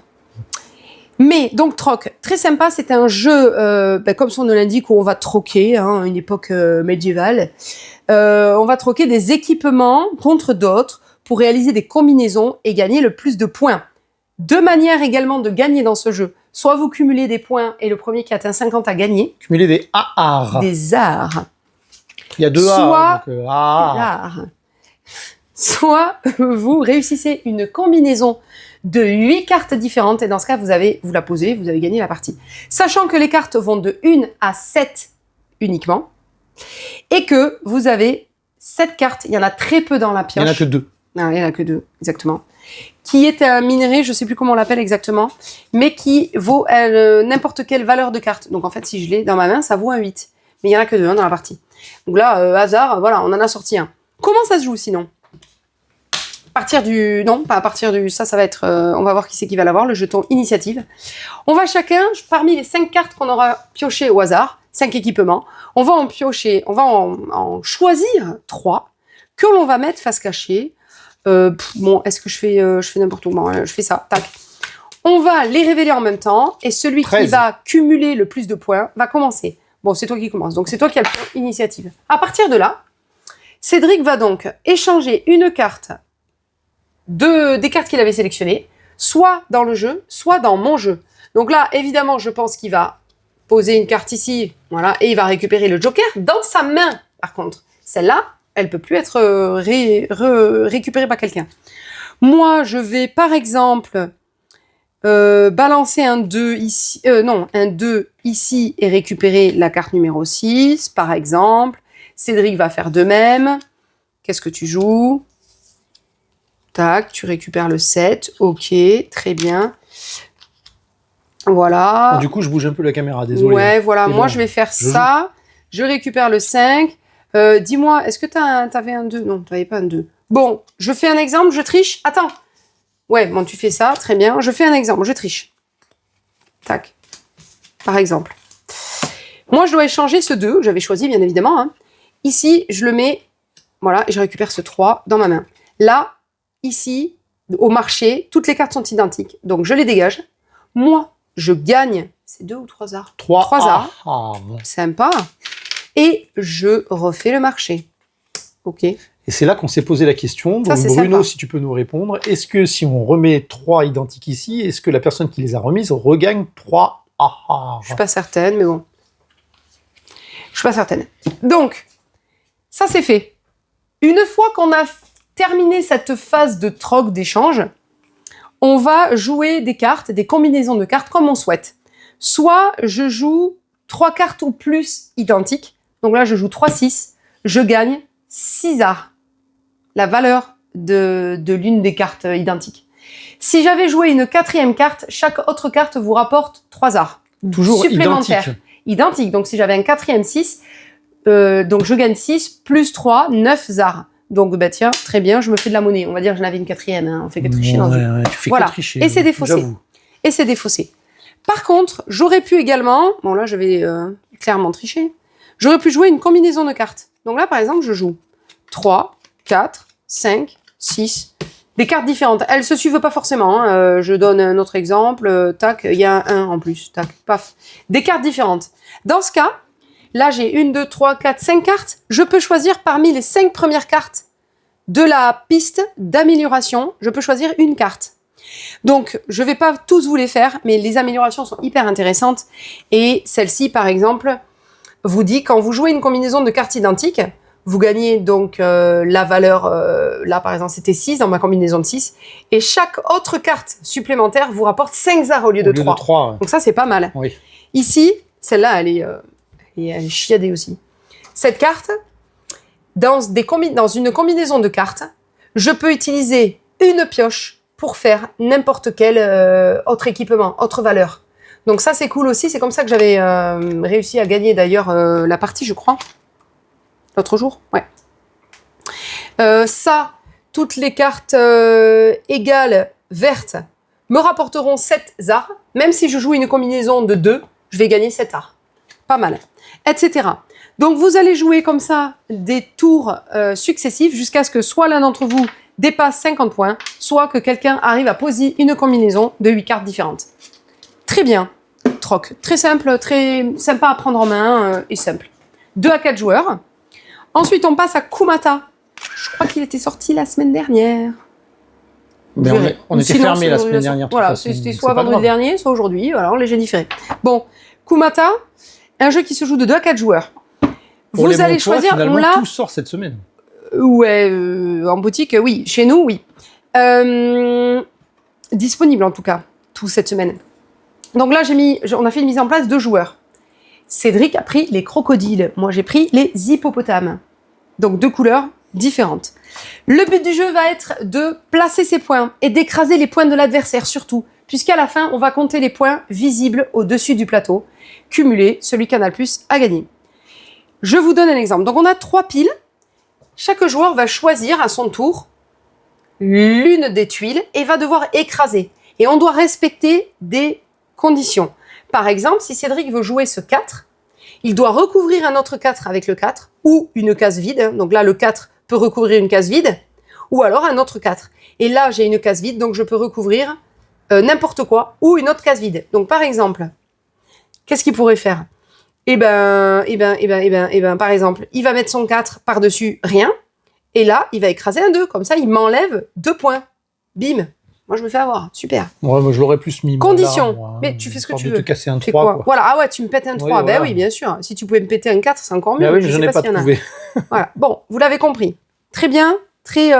Mais, donc, Troc, très sympa. C'est un jeu, comme son nom l'indique, où on va troquer, une époque médiévale. On va troquer des équipements contre d'autres pour réaliser des combinaisons et gagner le plus de points. Deux manières également de gagner dans ce jeu. soit vous cumulez des points et le premier qui atteint 50 a gagné. Cumuler des AR. Des arts. Il y a deux A. Donc, L'art. Soit vous réussissez une combinaison de 8 cartes différentes et dans ce cas, vous la posez, vous avez gagné la partie. Sachant que les cartes vont de 1 à 7 uniquement et que vous avez 7 cartes, il y en a très peu dans la pioche. Il n'y en a que 2. Non, il n'y en a que 2, exactement. Qui est un minerai, je ne sais plus comment on l'appelle exactement, mais qui vaut n'importe quelle valeur de carte. Donc en fait, si je l'ai dans ma main, ça vaut un 8. Mais il n'y en a que 2 dans la partie. Donc là, hasard, voilà, on en a sorti un. Comment ça se joue sinon ? Non, pas à partir du... Ça va être... on va voir qui c'est qui va l'avoir, le jeton initiative. On va chacun, parmi les 5 cartes qu'on aura piochées au hasard, 5 équipements, on va en choisir 3 que l'on va mettre face cachée. Est-ce que je fais n'importe où? Bon, je fais ça, tac. On va les révéler en même temps et celui 13. qui va cumuler le plus de points va commencer. Bon, c'est toi qui commence, donc c'est toi qui as le point initiative. À partir de là, Cédric va donc échanger une carte des cartes qu'il avait sélectionnées, soit dans le jeu, soit dans mon jeu. Donc là, évidemment, je pense qu'il va poser une carte ici, voilà, et il va récupérer le joker dans sa main. Par contre, celle-là, elle peut plus être récupérée par quelqu'un. Moi, je vais, par exemple, balancer un 2 ici, un 2 ici et récupérer la carte numéro 6, par exemple. Cédric va faire de même. Qu'est-ce que tu joues ? Tac, tu récupères le 7. Ok, très bien. Voilà. Bon, du coup, je bouge un peu la caméra, désolé. Ouais, voilà. Moi, je vais faire ça. Je récupère le 5. Dis-moi, est-ce que t'avais un 2 ? Non, t'avais pas un 2. Bon, je fais un exemple, je triche. Attends. Ouais, bon, tu fais ça, très bien. Je fais un exemple, je triche. Tac. Par exemple. Moi, je dois échanger ce 2, que j'avais choisi, bien évidemment. Hein. Ici, je le mets, voilà, et je récupère ce 3 dans ma main. Là, ici, au marché, toutes les cartes sont identiques. Donc, je les dégage. Moi, je gagne. C'est 2 ou 3 arts ? 3 arts. Sympa. Et je refais le marché. Ok. Et c'est là qu'on s'est posé la question. Donc, Ça, Bruno, sympa. si tu peux nous répondre, est-ce que si on remet 3 identiques ici, est-ce que la personne qui les a remises regagne 3 arts ? Je suis pas certaine, mais bon. Je suis pas certaine. Donc, ça c'est fait. Une fois qu'on a terminé cette phase de troc, d'échange, on va jouer des cartes, des combinaisons de cartes comme on souhaite. Soit je joue 3 cartes ou plus identiques. Donc là, je joue 3-6. Je gagne 6 arts. La valeur de l'une des cartes identiques. Si j'avais joué une 4e carte, chaque autre carte vous rapporte 3 arts. Toujours supplémentaires. Identique. Donc si j'avais un 4e 6, donc je gagne 6 plus 3, 9 arts. Donc bah tiens, très bien, je me fais de la monnaie. On va dire que j'en avais une 4e, hein. On fait que tricher dans le jeu. Ouais, tu fais voilà. que tricher. Et c'est défaussé. J'avoue. Et c'est défaussé. Par contre, j'aurais pu également, bon là je vais clairement tricher, j'aurais pu jouer une combinaison de cartes. Donc là par exemple, je joue 3, 4, 5, 6, des cartes différentes. Elles se suivent pas forcément. Hein. Je donne un autre exemple. Tac, il y a un 1 en plus. Tac, paf. Des cartes différentes. Dans ce cas, là j'ai 1, 2, 3, 4, 5 cartes. Je peux choisir parmi les 5 premières cartes de la piste d'amélioration. Je peux choisir une carte. Donc, je vais pas tous vous les faire, mais les améliorations sont hyper intéressantes. Et celle-ci, par exemple, vous dit quand vous jouez une combinaison de cartes identiques, vous gagnez donc la valeur, là par exemple c'était 6 dans ma combinaison de 6, et chaque autre carte supplémentaire vous rapporte 5 arts au lieu de 3. Ouais. Donc ça c'est pas mal. Oui. Ici, celle-là elle est chiadée aussi. Cette carte, dans une combinaison de cartes, je peux utiliser une pioche pour faire n'importe quel autre équipement, autre valeur. Donc ça c'est cool aussi, c'est comme ça que j'avais réussi à gagner d'ailleurs la partie je crois. L'autre jour, ouais. Ça, toutes les cartes égales vertes me rapporteront 7 arts. Même si je joue une combinaison de 2, je vais gagner 7 arts. Pas mal. Etc. Donc vous allez jouer comme ça des tours successifs jusqu'à ce que soit l'un d'entre vous dépasse 50 points, soit que quelqu'un arrive à poser une combinaison de 8 cartes différentes. Très bien. Troc. Très simple, très sympa à prendre en main et simple. 2 à 4 joueurs. Ensuite, on passe à Kumata. Je crois qu'il était sorti la semaine dernière. Mais on était fermé la semaine dernière. Voilà, c'était soit vendredi dernier, soit aujourd'hui. Voilà, on léger différé. Bon, Kumata, un jeu qui se joue de 2 à 4 joueurs. Vous allez choisir. Finalement, tout sort cette semaine. Ouais, en boutique, oui. Chez nous, oui. Disponible en tout cas, tout cette semaine. Donc là, on a fait une mise en place 2 joueurs. Cédric a pris les crocodiles. Moi, j'ai pris les hippopotames. Donc 2 couleurs différentes. Le but du jeu va être de placer ses points et d'écraser les points de l'adversaire surtout, puisqu'à la fin, on va compter les points visibles au-dessus du plateau. Cumulé, celui qui en a le plus a gagné. Je vous donne un exemple. Donc on a 3 piles. Chaque joueur va choisir à son tour l'une des tuiles et va devoir écraser. Et on doit respecter des conditions. Par exemple, si Cédric veut jouer ce 4, il doit recouvrir un autre 4 avec le 4 ou une case vide. Donc là, le 4 peut recouvrir une case vide ou alors un autre 4. Et là, j'ai une case vide, donc je peux recouvrir n'importe quoi ou une autre case vide. Donc par exemple, qu'est-ce qu'il pourrait faire ? Par exemple, il va mettre son 4 par-dessus rien et là, il va écraser un 2. Comme ça, il m'enlève 2 points. Bim. Moi, je me fais avoir. Super. Ouais, moi, je l'aurais plus mis. Condition. Là, moi, mais tu fais ce que tu veux. De te casser un 3. Quoi. Voilà. Ah ouais, tu me pètes un 3. Oui, voilà. Oui, bien sûr. Si tu pouvais me péter un 4, c'est encore mieux. Oui, mais je n'ai pas trouvé. Voilà. Bon, vous l'avez compris. Très bien. Très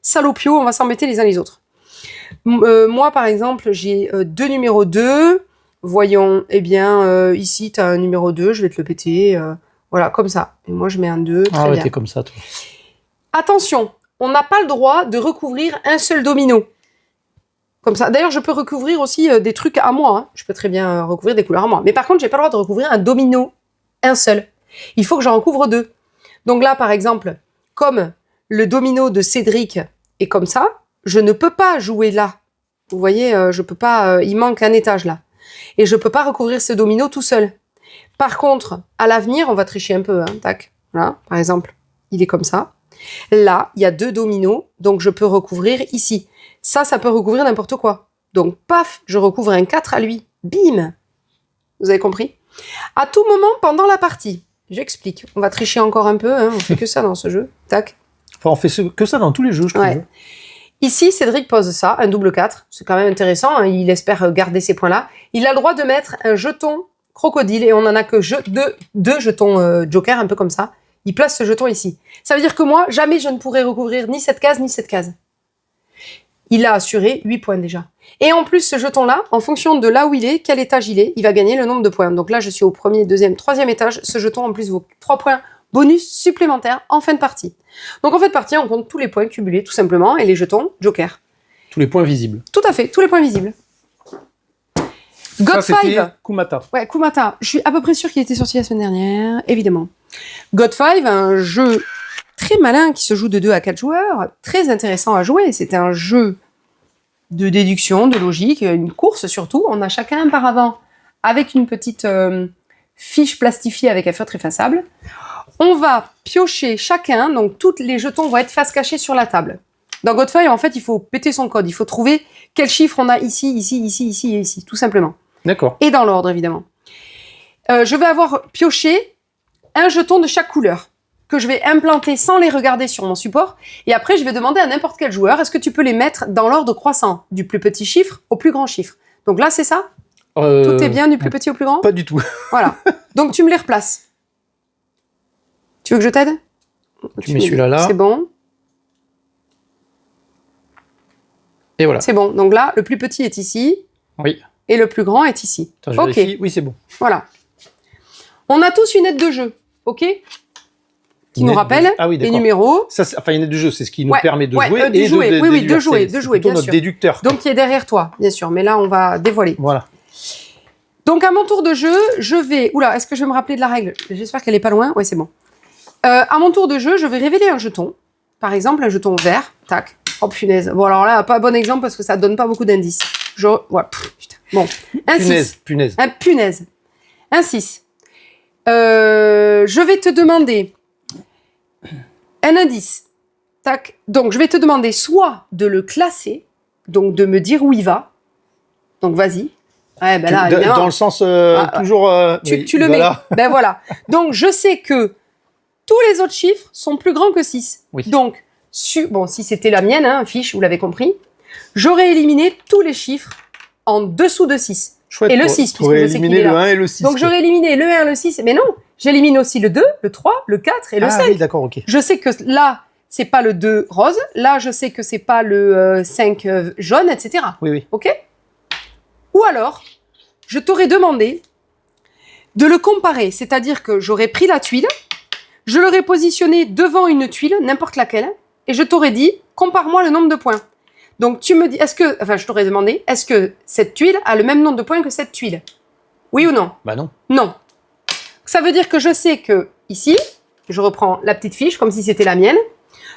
salopio. On va s'embêter les uns les autres. Moi, par exemple, j'ai 2 numéros 2. Voyons. Eh bien, ici, tu as un numéro 2. Je vais te le péter. Voilà, comme ça. Et moi, je mets un 2. Ah ouais, t'es comme ça, toi. Attention, on n'a pas le droit de recouvrir un seul domino. Comme ça. D'ailleurs, je peux recouvrir aussi des trucs à moi. Hein. Je peux très bien recouvrir des couleurs à moi. Mais par contre, j'ai pas le droit de recouvrir un domino, un seul. Il faut que j'en recouvre 2. Donc là, par exemple, comme le domino de Cédric est comme ça, je ne peux pas jouer là. Vous voyez, je peux pas. Il manque un étage là. Et je peux pas recouvrir ce domino tout seul. Par contre, à l'avenir, on va tricher un peu. Hein. Tac. Voilà, par exemple, il est comme ça. Là, il y a 2 dominos, donc je peux recouvrir ici. Ça peut recouvrir n'importe quoi. Donc, paf, je recouvre un 4 à lui. Bim. Vous avez compris ? À tout moment pendant la partie, j'explique. On va tricher encore un peu, hein. On fait que ça dans ce jeu. Tac. Enfin, on fait que ça dans tous les jeux, je trouve. Ouais. Ici, Cédric pose ça, un double 4. C'est quand même intéressant, hein. Il espère garder ces points-là. Il a le droit de mettre un jeton crocodile, et on n'en a que 2 jetons joker, un peu comme ça. Il place ce jeton ici. Ça veut dire que moi, jamais je ne pourrai recouvrir ni cette case, ni cette case. Il a assuré 8 points déjà. Et en plus, ce jeton-là, en fonction de là où il est, quel étage il va gagner le nombre de points. Donc là, je suis au 1er, 2e, 3e étage. Ce jeton, en plus, vaut 3 points bonus supplémentaires en fin de partie. Donc en fin de partie, on compte tous les points cumulés, tout simplement, et les jetons joker. Tous les points visibles. Tout à fait, tous les points visibles. God 5. Kumata. Ouais, Kumata. Je suis à peu près sûre qu'il était sorti la semaine dernière, évidemment. God 5, un jeu très malin qui se joue de 2 à 4 joueurs, très intéressant à jouer. C'est un jeu de déduction, de logique, une course surtout. On a chacun un paravent avec une petite fiche plastifiée avec un feutre effaçable. On va piocher chacun, donc tous les jetons vont être face cachée sur la table. Dans God 5, en fait, il faut péter son code. Il faut trouver quel chiffre on a ici, ici, ici, ici et ici, tout simplement. D'accord. Et dans l'ordre, évidemment. Je vais avoir pioché un jeton de chaque couleur que je vais implanter sans les regarder sur mon support. Et après, je vais demander à n'importe quel joueur, est-ce que tu peux les mettre dans l'ordre croissant, du plus petit chiffre au plus grand chiffre. Donc là, c'est ça ? Tout est bien du plus petit au plus grand ? Pas du tout. Voilà. Donc, tu me les replaces. Tu veux que je t'aide ? Tu mets celui-là là. C'est bon. Et voilà. C'est bon. Donc là, le plus petit est ici. Oui. Et le plus grand est ici. Attends, je vérifie. Oui, c'est bon. Voilà. On a tous une aide de jeu, ok ? Qui nous rappelle les numéros. Ça, enfin, une aide de jeu, c'est ce qui nous permet de jouer et de jouer. Oui, de jouer, bien notre sûr. Déducteur. Donc, qui est derrière toi, bien sûr. Mais là, on va dévoiler. Voilà. Donc, à mon tour de jeu, je vais... Oula, est-ce que je vais me rappeler de la règle ? J'espère qu'elle est pas loin. Ouais, c'est bon. À mon tour de jeu, je vais révéler un jeton. Par exemple, un jeton vert. Tac. Oh, punaise. Bon, alors là, pas bon exemple parce que ça donne pas beaucoup d'indices. Voilà. Putain. Bon. Un 6. Punaise. Un punaise. Un 6. Je vais te demander un indice. Tac. Donc, je vais te demander soit de le classer, donc de me dire où il va. Donc, vas-y. Ouais, ben là, dans le sens toujours... tu le mets. Ben voilà. Donc, je sais que tous les autres chiffres sont plus grands que 6. Oui. Donc, si c'était la mienne, hein, fiche, vous l'avez compris. j'aurais éliminé tous les chiffres en dessous de 6. Chouette, Et le 6, puisque j'aurais je sais qu'il éliminé est le là. 1 et le 6. Donc j'aurais éliminé le 1, le 6, mais non, j'élimine aussi le 2, le 3, le 4 et le 5. Ah oui, d'accord, ok. Je sais que là, c'est pas le 2 rose, là, je sais que c'est pas le 5 jaune, etc. Oui, oui. Ok? Ou alors, je t'aurais demandé de le comparer, c'est-à-dire que j'aurais pris la tuile, je l'aurais positionné devant une tuile, n'importe laquelle, et je t'aurais dit, compare-moi le nombre de points. Donc tu me dis, je t'aurais demandé, est-ce que cette tuile a le même nombre de points que cette tuile? Oui ou non? Bah non. Non. Ça veut dire que je sais que, ici, je reprends la petite fiche comme si c'était la mienne,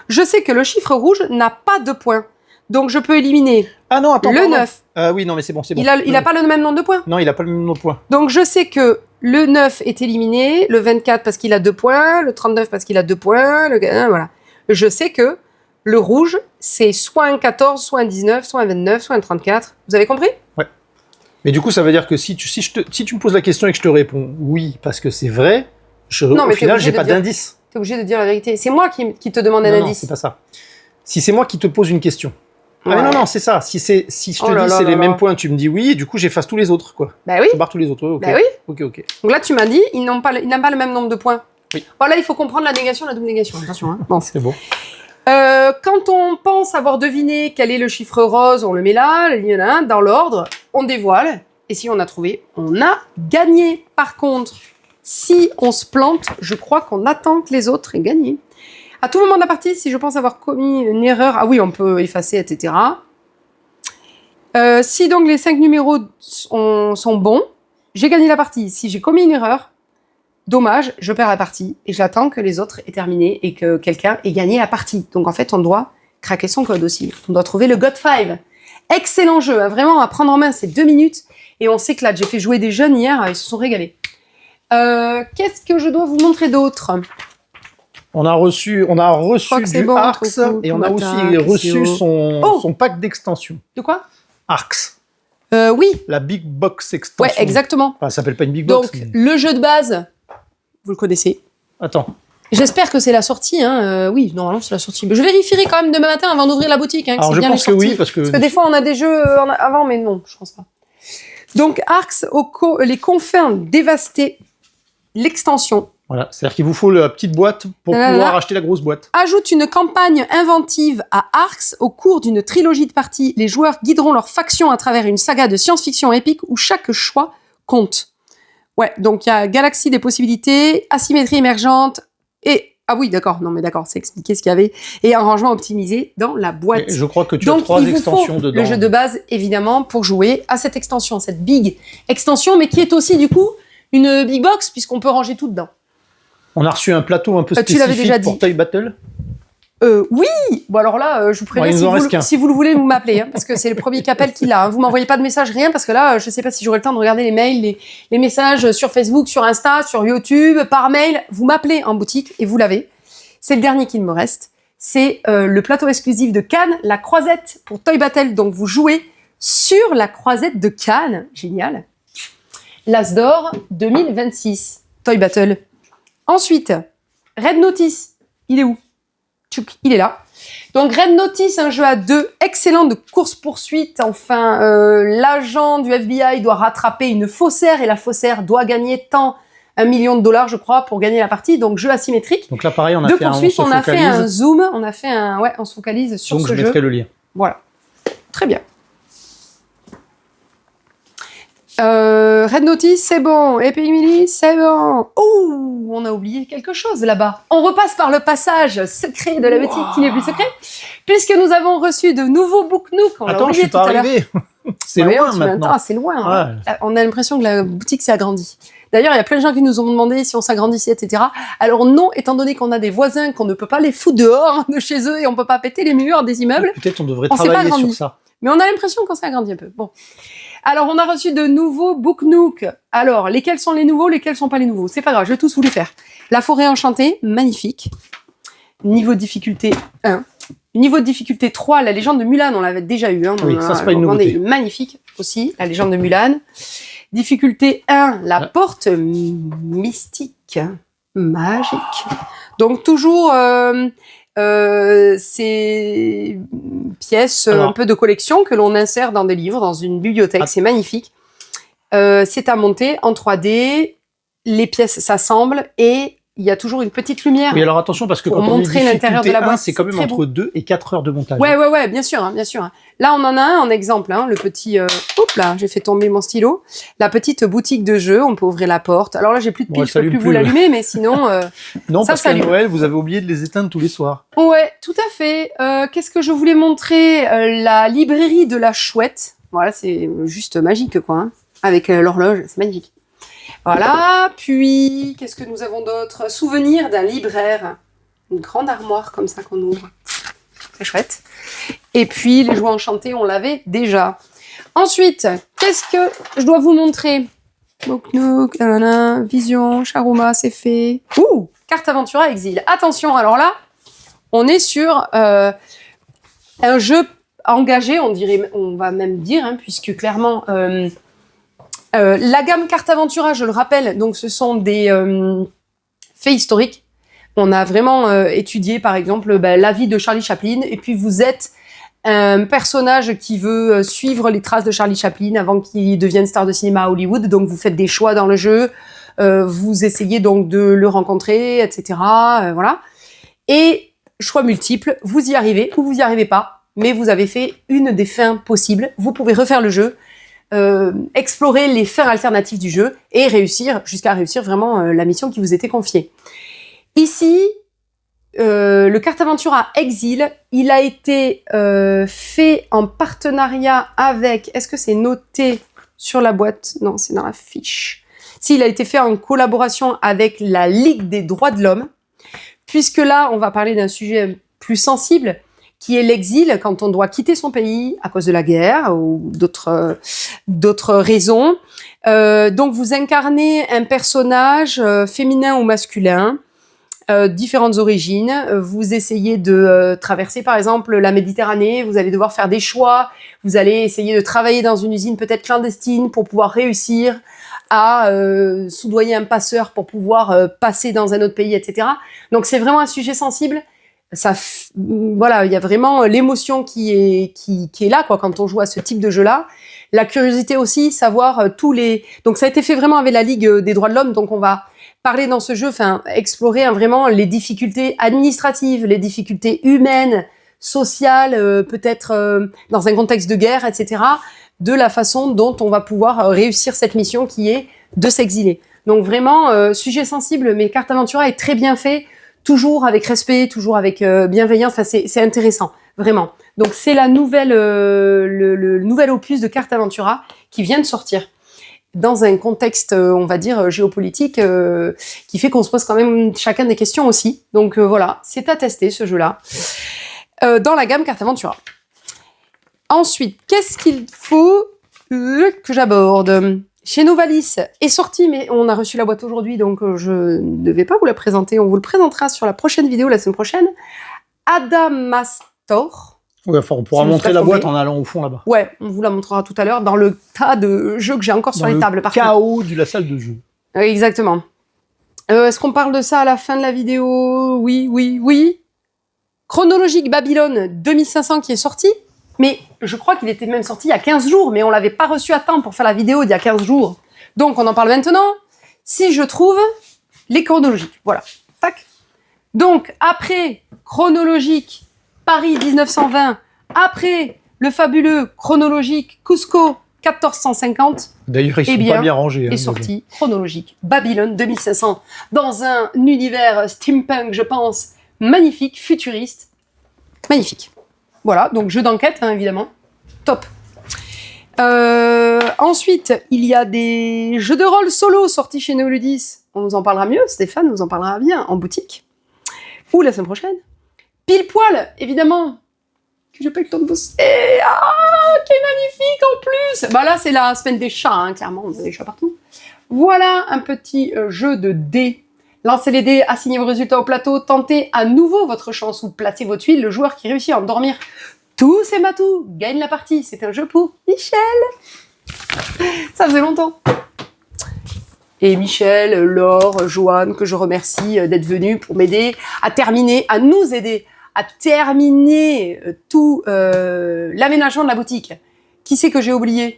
je sais que le chiffre rouge n'a pas de points. Donc je peux éliminer Ah non, attends. le pardon. 9. Oui, non, mais c'est bon, c'est bon. Il a pas le même nombre de points. Non, il a pas le même nombre de points. Donc je sais que le 9 est éliminé, le 24 parce qu'il a 2 points, le 39 parce qu'il a 2 points, voilà. Je sais que le rouge, c'est soit un 14, soit un 19, soit un 29, soit un 34. Vous avez compris? Ouais. Mais du coup, ça veut dire que si tu me poses la question et que je te réponds oui, parce que c'est vrai, Non, mais au final, t'es obligé j'ai de pas dire- d'indice. T'es obligé de dire la vérité. C'est moi qui te demande un Non, non, indice. c'est pas ça. Si c'est moi qui te pose une question. Ah mais Ouais. non, c'est ça. Si je te Oh là dis là c'est là les là. mêmes points, tu me dis oui, du coup, j'efface tous les autres, quoi. Bah oui. Je barre tous les autres. Ok. Bah oui. Ok. Donc là, tu m'as dit, ils n'ont pas le même nombre de points. Oui. Voilà, il faut comprendre la négation, la double négation. Attention. Hein. Bon. C'est bon. Quand on pense avoir deviné quel est le chiffre rose, on le met là, dans l'ordre, on dévoile. Et si on a trouvé, on a gagné. Par contre, si on se plante, je crois qu'on attend que les autres aient gagné. À tout moment de la partie, si je pense avoir commis une erreur, ah oui, on peut effacer, etc. Si donc les 5 numéros sont bons, j'ai gagné la partie. Si j'ai commis une erreur, dommage, je perds la partie et j'attends que les autres aient terminé et que quelqu'un ait gagné la partie. Donc en fait, on doit craquer son code aussi. On doit trouver le God 5. Excellent jeu, hein, vraiment à prendre en main, c'est 2 minutes et on s'éclate. J'ai fait jouer des jeunes hier, ils se sont régalés. Qu'est-ce que je dois vous montrer d'autre? On a reçu crois que c'est du bon, Arx trop cool, et on a Comata, aussi reçu Oh son pack d'extension. De quoi? Arx, Oui, la Big Box extension. ouais, exactement. Enfin, ça s'appelle pas une Big Box. Donc, le jeu de base, vous le connaissez. Attends. J'espère que c'est la sortie. Hein. Oui, normalement, c'est la sortie. Mais je vérifierai quand même demain matin avant d'ouvrir la boutique. Hein, que Alors, c'est je bien pense les que oui, sorties. parce que Parce que des fois, on a des jeux avant, mais non, je pense pas. Donc, Arx, les confins dévastés, l'extension. voilà, c'est-à-dire qu'il vous faut la petite boîte pour Là, là, pouvoir là. acheter la grosse boîte. Ajoute une campagne inventive à Arx. Au cours d'une trilogie de parties, les joueurs guideront leur faction à travers une saga de science-fiction épique où chaque choix compte. Ouais, donc il y a galaxie des possibilités, asymétrie émergente et... Ah oui, d'accord, non mais d'accord, c'est expliqué ce qu'il y avait. Et un rangement optimisé dans la boîte. Et je crois que tu as Donc 3 il vous extensions faut dedans. le jeu de base, évidemment, pour jouer à cette extension, cette big extension, mais qui est aussi du coup une big box, puisqu'on peut ranger tout dedans. On a reçu un plateau un peu Tu l'avais spécifique déjà pour dit. Toy Battle. Oui, bon alors là, je vous préviens, Ouais, il nous en reste qu'un. si vous le voulez, vous m'appelez, hein, parce que c'est le premier qui appelle qui l'a. Hein. Vous m'envoyez pas de message, rien, parce que là, je sais pas si j'aurai le temps de regarder les mails, les messages sur Facebook, sur Insta, sur YouTube, par mail. Vous m'appelez en boutique et vous l'avez. C'est le dernier qu'il me reste. C'est le plateau exclusif de Cannes, la croisette pour Toy Battle. Donc vous jouez sur la croisette de Cannes, génial. L'As d'or 2026, Toy Battle. Ensuite, Red Notice, il est où? Tchouk, il est là. Donc Red Notice, un jeu à 2, excellent de course-poursuite. Enfin, l'agent du FBI doit rattraper une faussaire et la faussaire doit gagner tant, $1 million, je crois, pour gagner la partie. Donc jeu asymétrique. Donc là, pareil, on a De fait un on poursuite, se on a fait un focalise. zoom, on se focalise sur Donc ce je jeu. mettrai le lien. Voilà. Très bien. Red Notice, c'est bon. Epic Mini, c'est bon. Oh, on a oublié quelque chose là-bas. On repasse par le passage secret de la boutique qui n'est plus secret, puisque nous avons reçu de nouveaux Book Nook. On l'a Attends, je oublié suis tout pas à l'heure. arrivé. C'est Ouais, loin tu viens- maintenant. Ah, c'est loin. Ouais. Ouais. On a l'impression que la boutique s'est agrandie. D'ailleurs, il y a plein de gens qui nous ont demandé si on s'agrandissait, etc. Alors non, étant donné qu'on a des voisins qu'on ne peut pas les foutre dehors de chez eux et on peut pas péter les murs des immeubles, Peut-être on devrait On s'est pas travailler agrandi. sur ça. mais on a l'impression qu'on s'est agrandi un peu. Bon. Alors, on a reçu de nouveaux Book Nook. Alors, lesquels sont les nouveaux, lesquels sont pas les nouveaux? C'est pas grave, je vais tous vous les faire. La forêt enchantée, magnifique. Niveau de difficulté 1. Niveau de difficulté 3, la légende de Mulan, on l'avait déjà eu. Hein, Oui, ça, c'est pas une demandé. nouveauté. Magnifique aussi, la légende de Mulan. Difficulté 1, la porte mystique, magique. Donc toujours ces pièces un peu de collection que l'on insère dans des livres, dans une bibliothèque. C'est magnifique. C'est à monter en 3D. Les pièces s'assemblent et il y a toujours une petite lumière. Oui, alors attention, parce que pour quand on montrer dit l'intérieur de la boîte, c'est quand même entre 2 et 4 heures de montage. Ouais, bien sûr, bien sûr. Là, on en a un en exemple, le petit... Hop là, j'ai fait tomber mon stylo. La petite boutique de jeux, on peut ouvrir la porte. Alors là, j'ai plus de pile, je peux plus vous l'allumer, mais sinon... non, parce qu'à Noël, vous avez oublié de les éteindre tous les soirs. Ouais, tout à fait. Qu'est-ce que je voulais montrer la librairie de la chouette. Voilà, c'est juste magique, quoi. Avec l'horloge, c'est magnifique. Voilà, puis, qu'est-ce que nous avons d'autre? Souvenir d'un libraire. Une grande armoire comme ça qu'on ouvre. C'est chouette. Et puis, les jouets enchantés, on l'avait déjà. Ensuite, qu'est-ce que je dois vous montrer? Nook Nook, Vision, Charuma, c'est fait. Ouh, Carte Aventura Exil. Attention, alors là, on est sur un jeu engagé, on va même dire, puisque clairement... la gamme Carte Aventura, je le rappelle, donc ce sont des faits historiques. On a vraiment étudié, par exemple, la vie de Charlie Chaplin, et puis vous êtes un personnage qui veut suivre les traces de Charlie Chaplin avant qu'il devienne star de cinéma à Hollywood, donc vous faites des choix dans le jeu, vous essayez donc de le rencontrer, etc. Voilà. Et choix multiples, vous y arrivez ou vous y arrivez pas, mais vous avez fait une des fins possibles, vous pouvez refaire le jeu, explorer les fins alternatives du jeu et jusqu'à réussir vraiment la mission qui vous était confiée. Ici, le Carte Aventura Exil, il a été fait en partenariat avec... Est-ce que c'est noté sur la boîte? Non, c'est dans la fiche. Si, il a été fait en collaboration avec la Ligue des droits de l'homme, puisque là, on va parler d'un sujet plus sensible, qui est l'exil quand on doit quitter son pays à cause de la guerre ou d'autres raisons. Donc, vous incarnez un personnage féminin ou masculin, différentes origines. Vous essayez de traverser, par exemple, la Méditerranée. Vous allez devoir faire des choix. Vous allez essayer de travailler dans une usine peut-être clandestine pour pouvoir réussir à soudoyer un passeur pour pouvoir passer dans un autre pays, etc. Donc, c'est vraiment un sujet sensible. Voilà, il y a vraiment l'émotion qui est là, quoi, quand on joue à ce type de jeu-là. La curiosité aussi, savoir donc ça a été fait vraiment avec la Ligue des droits de l'homme, donc on va parler dans ce jeu, explorer vraiment les difficultés administratives, les difficultés humaines, sociales, peut-être dans un contexte de guerre, etc., de la façon dont on va pouvoir réussir cette mission qui est de s'exiler. Donc vraiment, sujet sensible, mais Carte Aventura est très bien fait, toujours avec respect, toujours avec bienveillance. C'est intéressant, vraiment. Donc c'est le nouvel opus de Carte Aventura qui vient de sortir dans un contexte, on va dire, géopolitique qui fait qu'on se pose quand même chacun des questions aussi. Donc voilà, c'est à tester ce jeu-là dans la gamme Carte Aventura. Ensuite, qu'est-ce qu'il faut que j'aborde? Chez Novalis est sorti, mais on a reçu la boîte aujourd'hui, donc je ne vais pas vous la présenter. On vous le présentera sur la prochaine vidéo, la semaine prochaine. Adamastor. Ouais, on pourra montrer la boîte en allant au fond là-bas. Ouais, on vous la montrera tout à l'heure dans le tas de jeux que j'ai encore sur les tables. Dans le chaos de la salle de jeu. Exactement. Est-ce qu'on parle de ça à la fin de la vidéo? Oui. Chronologique Babylone 2500 qui est sorti. Mais je crois qu'il était même sorti il y a 15 jours, mais on l'avait pas reçu à temps pour faire la vidéo d'il y a 15 jours. Donc, on en parle maintenant. Si je trouve les chronologiques. Voilà. Tac. Donc, après chronologique Paris 1920, après le fabuleux chronologique Cusco 1450. D'ailleurs, ils sont pas bien rangés. Est sorti chronologique Babylone 2500 dans un univers steampunk, je pense, magnifique, futuriste. Magnifique. Voilà, donc jeu d'enquête, évidemment. Top. Ensuite, il y a des jeux de rôle solo sortis chez Neoludis. On nous en parlera mieux, Stéphane nous en parlera bien en boutique. Ou la semaine prochaine. Pile poil, évidemment. Que j'ai pas eu le temps de bosser. Qui est magnifique en plus. Là, c'est la semaine des chats, clairement. On a des chats partout. Voilà un petit jeu de dés. Lancez les dés, assignez vos résultats au plateau, tentez à nouveau votre chance ou placez vos tuiles. Le joueur qui réussit à endormir tous ses matous gagne la partie. C'est un jeu pour Michel. Ça faisait longtemps. Et Michel, Laure, Joanne, que je remercie d'être venus pour m'aider à terminer, à nous aider à terminer tout l'aménagement de la boutique. Qui c'est que j'ai oublié?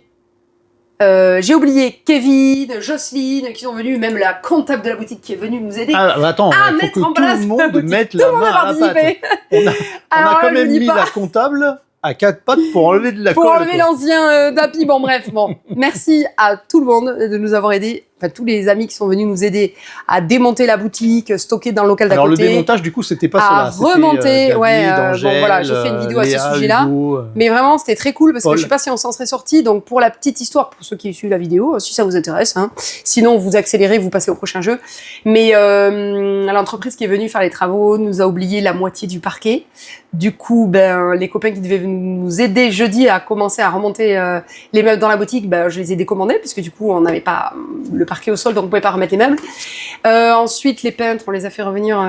J'ai oublié Kevin, Jocelyne, qui sont venus, même la comptable de la boutique qui est venue nous aider Ah, bah attends, à faut mettre que en tout place le monde la boutique. mette Tout la le monde main a à la pâte. participé. On a Alors, quand je même dis mis pas. la comptable à 4 pattes pour enlever de la Pour colle. enlever quoi. l'ancien d'Api. Bon, bref, bon. Merci à tout le monde de nous avoir aidés. Enfin, tous les amis qui sont venus nous aider à démonter la boutique, stocker dans le local d'à Alors côté. le démontage, du coup, c'était pas à cela. C'était, remonter, David, ouais, Angèle, bon voilà, j'ai fait une vidéo à ce Léa, sujet-là. Hugo, Mais vraiment, c'était très cool parce Paul. que je sais pas si on s'en serait sorti. Donc, pour la petite histoire, pour ceux qui suivent la vidéo, si ça vous intéresse, hein. Sinon, vous accélérez, vous passez au prochain jeu. Mais l'entreprise qui est venue faire les travaux nous a oublié la moitié du parquet. Du coup, ben, les copains qui devaient nous aider jeudi à commencer à remonter les meubles dans la boutique, ben, je les ai décommandés puisque du coup, on n'avait pas le parquet au sol, donc on pouvait pas remettre les meubles. Ensuite, les peintres, on les a fait revenir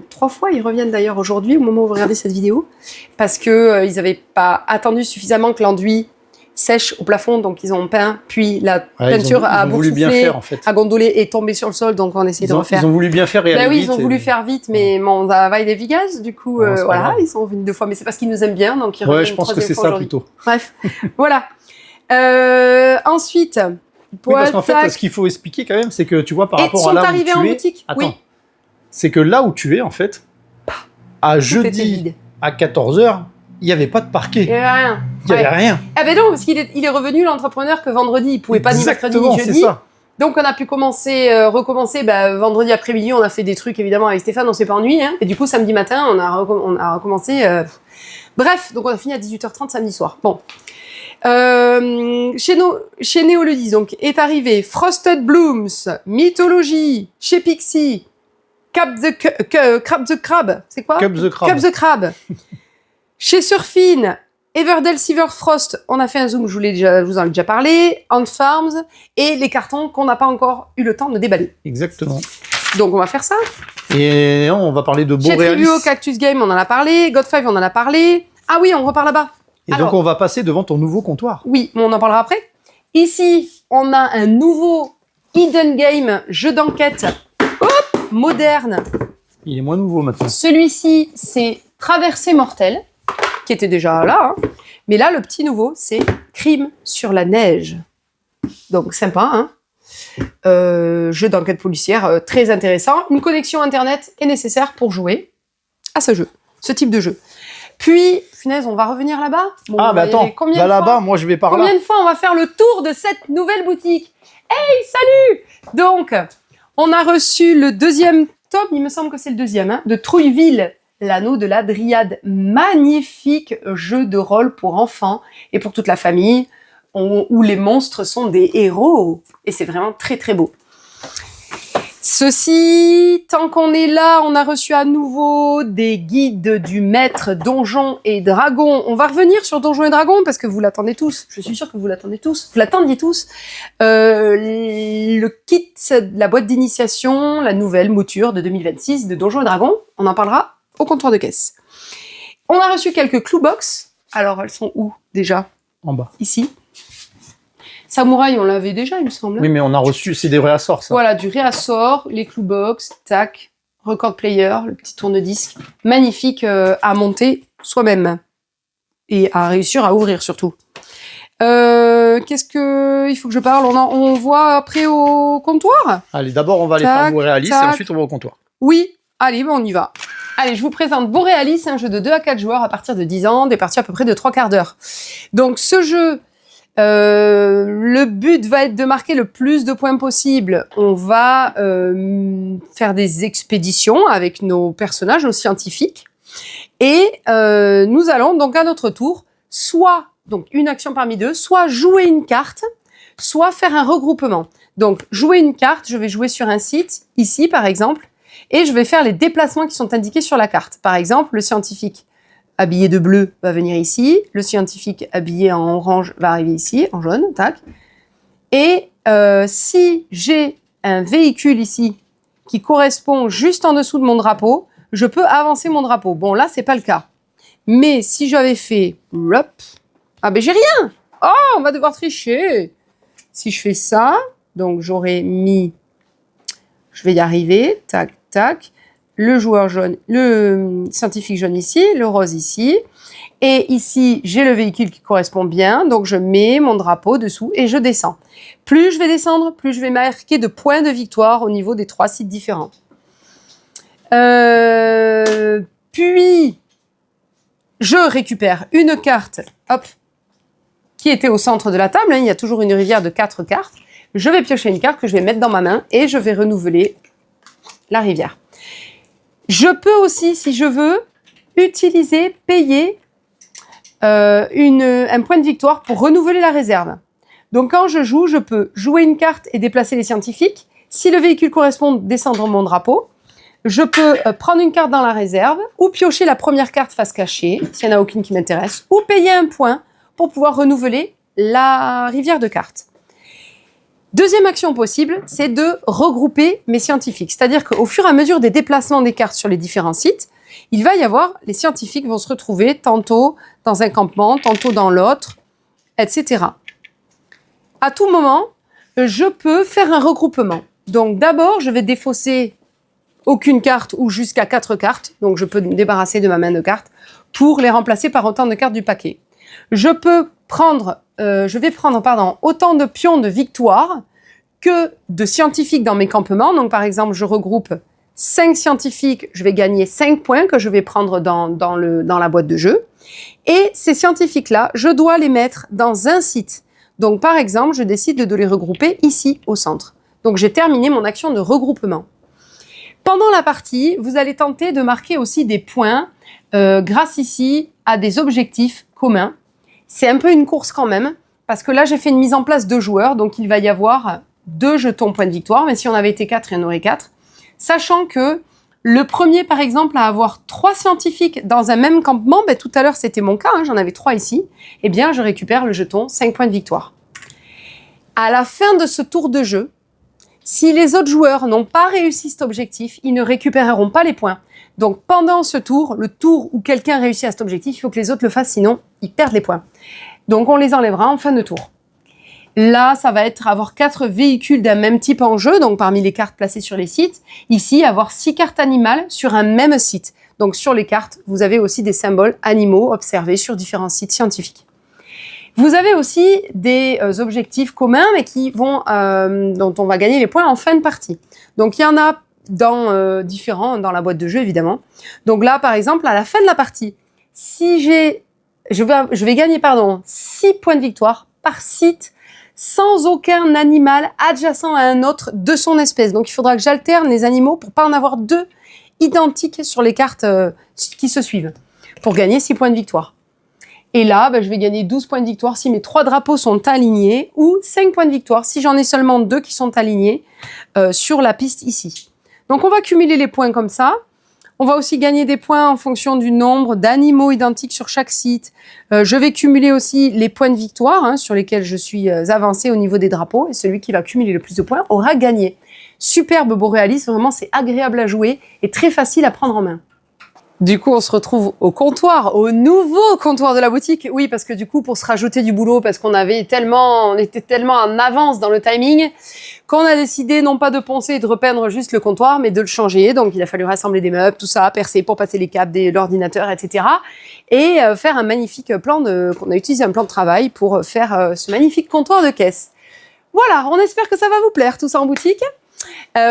3 fois. Ils reviennent d'ailleurs aujourd'hui, au moment où vous regardez cette vidéo, parce que ils n'avaient pas attendu suffisamment que l'enduit sèche au plafond, donc ils ont peint, puis la peinture a boursouflé, en fait. a gondolé et tombé sur le sol, donc on essaie de refaire. Ils ont voulu bien faire et Ben aller oui, vite, ils ont voulu faire vite, mais bon, ça va des vigas, du coup, Ouais, c'est pas voilà, grave. ils sont venus 2 fois, mais c'est parce qu'ils nous aiment bien, donc ils Ouais, reviennent je une pense que 3e c'est fois ça aujourd'hui. plutôt. Bref, voilà. Ensuite, Oui, parce qu'en fait, ce qu'il faut expliquer quand même, c'est que tu vois, par et rapport sont à là où arrivés en tu es... boutique. Attends. Oui. C'est que là où tu es, en fait, à Tout était jeudi, vide. à 14h, il n'y avait pas de Il parquet. n'y avait rien. Il n'y avait Ouais. rien. Ah ben non, parce qu'il est revenu, l'entrepreneur, que vendredi, il pouvait pas ni mercredi Exactement, ni c'est jeudi. ça. Donc on a pu recommencer vendredi après-midi, on a fait des trucs évidemment avec Stéphane, on s'est pas ennuyé. Hein. Et du coup, samedi matin, on a recommencé. Bref, donc on a fini à 18h30 samedi soir. Bon. Chez Néoludis, donc, est arrivé Frosted Blooms, Mythologie, chez Pixie, Crab the Crab, c'est quoi? Cup the Crab. Cup the Crab. Chez Surfine, Everdell Silverfrost, on a fait un zoom, je vous en ai déjà parlé, Ant Farms, et les cartons qu'on n'a pas encore eu le temps de déballer. Exactement. Donc on va faire ça. Et non, on va parler de Chez Borealis. Tribuo, Cactus Game, on en a parlé, God5, on en a parlé. Ah oui, on repart là-bas. Et Alors, donc, on va passer devant ton nouveau comptoir. oui, mais on en parlera après. Ici, on a un nouveau Hidden Game, jeu d'enquête, moderne. Il est moins nouveau maintenant. Celui-ci, c'est Traversée mortelle, qui était déjà là. Hein. Mais là, le petit nouveau, c'est Crime sur la neige. Donc, sympa, hein. Jeu d'enquête policière très intéressant. Une connexion Internet est nécessaire pour jouer à ce jeu, ce type de jeu. Puis, punaise, on va revenir là-bas. Bon, Ah, on bah va y attends, aller. Combien va de fois là-bas, moi je vais par là. Combien de fois on va faire le tour de cette nouvelle boutique? Hey, salut! Donc, on a reçu le 2e tome, il me semble que c'est le 2e, hein, de Trouilleville, l'anneau de la Dryade. Magnifique jeu de rôle pour enfants et pour toute la famille, où les monstres sont des héros. Et c'est vraiment très très beau. Ceci, tant qu'on est là, on a reçu à nouveau des guides du maître Donjons et Dragons. On va revenir sur Donjons et Dragons parce que vous l'attendez tous. Je suis sûre que vous l'attendiez tous. Le kit, la boîte d'initiation, la nouvelle mouture de 2026 de Donjons et Dragons. On en parlera au comptoir de caisse. On a reçu quelques Cluebox. Alors, elles sont où déjà? En bas. Ici. Samouraï, on l'avait déjà, il me semble. Oui, mais on a reçu, c'est des réassorts, ça. Voilà, du réassort, les Cluebox, tac, record player, le petit tourne-disque. Magnifique à monter soi-même. Et à réussir à ouvrir, surtout. Qu'est-ce que il faut que je parle? On voit après au comptoir? Allez, d'abord, on va aller Tac, faire Borealis et tac. ensuite on va au comptoir. Oui, allez, on y va. Allez, je vous présente Borealis, un jeu de 2 à 4 joueurs à partir de 10 ans, des parties à peu près de 3/4 d'heure. Donc, ce jeu... le but va être de marquer le plus de points possible. On va faire des expéditions avec nos personnages, nos scientifiques. Et nous allons donc à notre tour, soit, donc une action parmi deux, soit jouer une carte, soit faire un regroupement. Donc jouer une carte, je vais jouer sur un site, ici par exemple, et je vais faire les déplacements qui sont indiqués sur la carte. Par exemple, le scientifique habillé de bleu va venir ici, le scientifique habillé en orange va arriver ici, en jaune, tac. Et si j'ai un véhicule ici qui correspond juste en dessous de mon drapeau, je peux avancer mon drapeau. Bon, là, c'est pas le cas. Mais si j'avais fait... Hop, ah ben j'ai rien. Oh, on va devoir tricher. Si je fais ça, donc j'aurais mis... Je vais y arriver, tac, tac. le joueur jaune, le scientifique jaune ici, le rose ici. Et ici, j'ai le véhicule qui correspond bien, donc je mets mon drapeau dessous et je descends. Plus je vais descendre, plus je vais marquer de points de victoire au niveau des 3 sites différents. Puis, je récupère une carte, hop, qui était au centre de la table. Hein, il y a toujours une rivière de 4 cartes. Je vais piocher une carte que je vais mettre dans ma main et je vais renouveler la rivière. Je peux aussi, si je veux, utiliser, payer un point de victoire pour renouveler la réserve. Donc quand je joue, je peux jouer une carte et déplacer les scientifiques. Si le véhicule correspond, descendre mon drapeau. Je peux prendre une carte dans la réserve ou piocher la première carte face cachée, s'il n'y en a aucune qui m'intéresse, ou payer un point pour pouvoir renouveler la rivière de cartes. Deuxième action possible, c'est de regrouper mes scientifiques. C'est-à-dire qu'au fur et à mesure des déplacements des cartes sur les différents sites, il va y avoir, les scientifiques vont se retrouver tantôt dans un campement, tantôt dans l'autre, etc. À tout moment, je peux faire un regroupement. Donc d'abord, je vais défausser aucune carte ou jusqu'à 4 cartes. Donc je peux me débarrasser de ma main de cartes pour les remplacer par autant de cartes du paquet. Je vais prendre autant de pions de victoire que de scientifiques dans mes campements. Donc par exemple, je regroupe 5 scientifiques, je vais gagner 5 points que je vais prendre dans la boîte de jeu. Et ces scientifiques-là, je dois les mettre dans un site. Donc par exemple, je décide de les regrouper ici au centre. Donc j'ai terminé mon action de regroupement. Pendant la partie, vous allez tenter de marquer aussi des points grâce ici à des objectifs communs. C'est un peu une course quand même, parce que là j'ai fait une mise en place de joueurs, donc il va y avoir 2 jetons points de victoire, mais si on avait été 4, il y en aurait 4. Sachant que le premier, par exemple, à avoir 3 scientifiques dans un même campement, tout à l'heure c'était mon cas, hein, j'en avais 3 ici, eh bien je récupère le jeton 5 points de victoire. À la fin de ce tour de jeu, si les autres joueurs n'ont pas réussi cet objectif, ils ne récupéreront pas les points. Donc pendant ce tour, le tour où quelqu'un réussit à cet objectif, il faut que les autres le fassent, sinon ils perdent les points. Donc on les enlèvera en fin de tour. Là, ça va être avoir 4 véhicules d'un même type en jeu, donc parmi les cartes placées sur les sites. Ici, avoir 6 cartes animales sur un même site. Donc sur les cartes, vous avez aussi des symboles animaux observés sur différents sites scientifiques. Vous avez aussi des objectifs communs, mais dont on va gagner les points en fin de partie. Donc il y en a différents dans la boîte de jeu, évidemment. Donc là, par exemple, à la fin de la partie, si je vais gagner 6 points de victoire par site, sans aucun animal adjacent à un autre de son espèce. Donc il faudra que j'alterne les animaux pour pas en avoir 2 identiques sur les cartes qui se suivent, pour gagner 6 points de victoire. Et là, je vais gagner 12 points de victoire si mes 3 drapeaux sont alignés, ou 5 points de victoire si j'en ai seulement 2 qui sont alignés sur la piste ici. Donc on va cumuler les points comme ça. On va aussi gagner des points en fonction du nombre d'animaux identiques sur chaque site. Je vais cumuler aussi les points de victoire sur lesquels je suis avancé au niveau des drapeaux. Et celui qui va cumuler le plus de points aura gagné. Superbe Boréalis, vraiment c'est agréable à jouer et très facile à prendre en main. Du coup, on se retrouve au comptoir, au nouveau comptoir de la boutique. Oui, parce que du coup, pour se rajouter du boulot, parce qu'on était tellement en avance dans le timing, qu'on a décidé non pas de poncer et de repeindre juste le comptoir, mais de le changer. Donc, il a fallu rassembler des meubles, tout ça, percer pour passer les câbles de l'ordinateur, etc. Et faire un magnifique qu'on a utilisé un plan de travail pour faire ce magnifique comptoir de caisse. Voilà, on espère que ça va vous plaire, tout ça en boutique.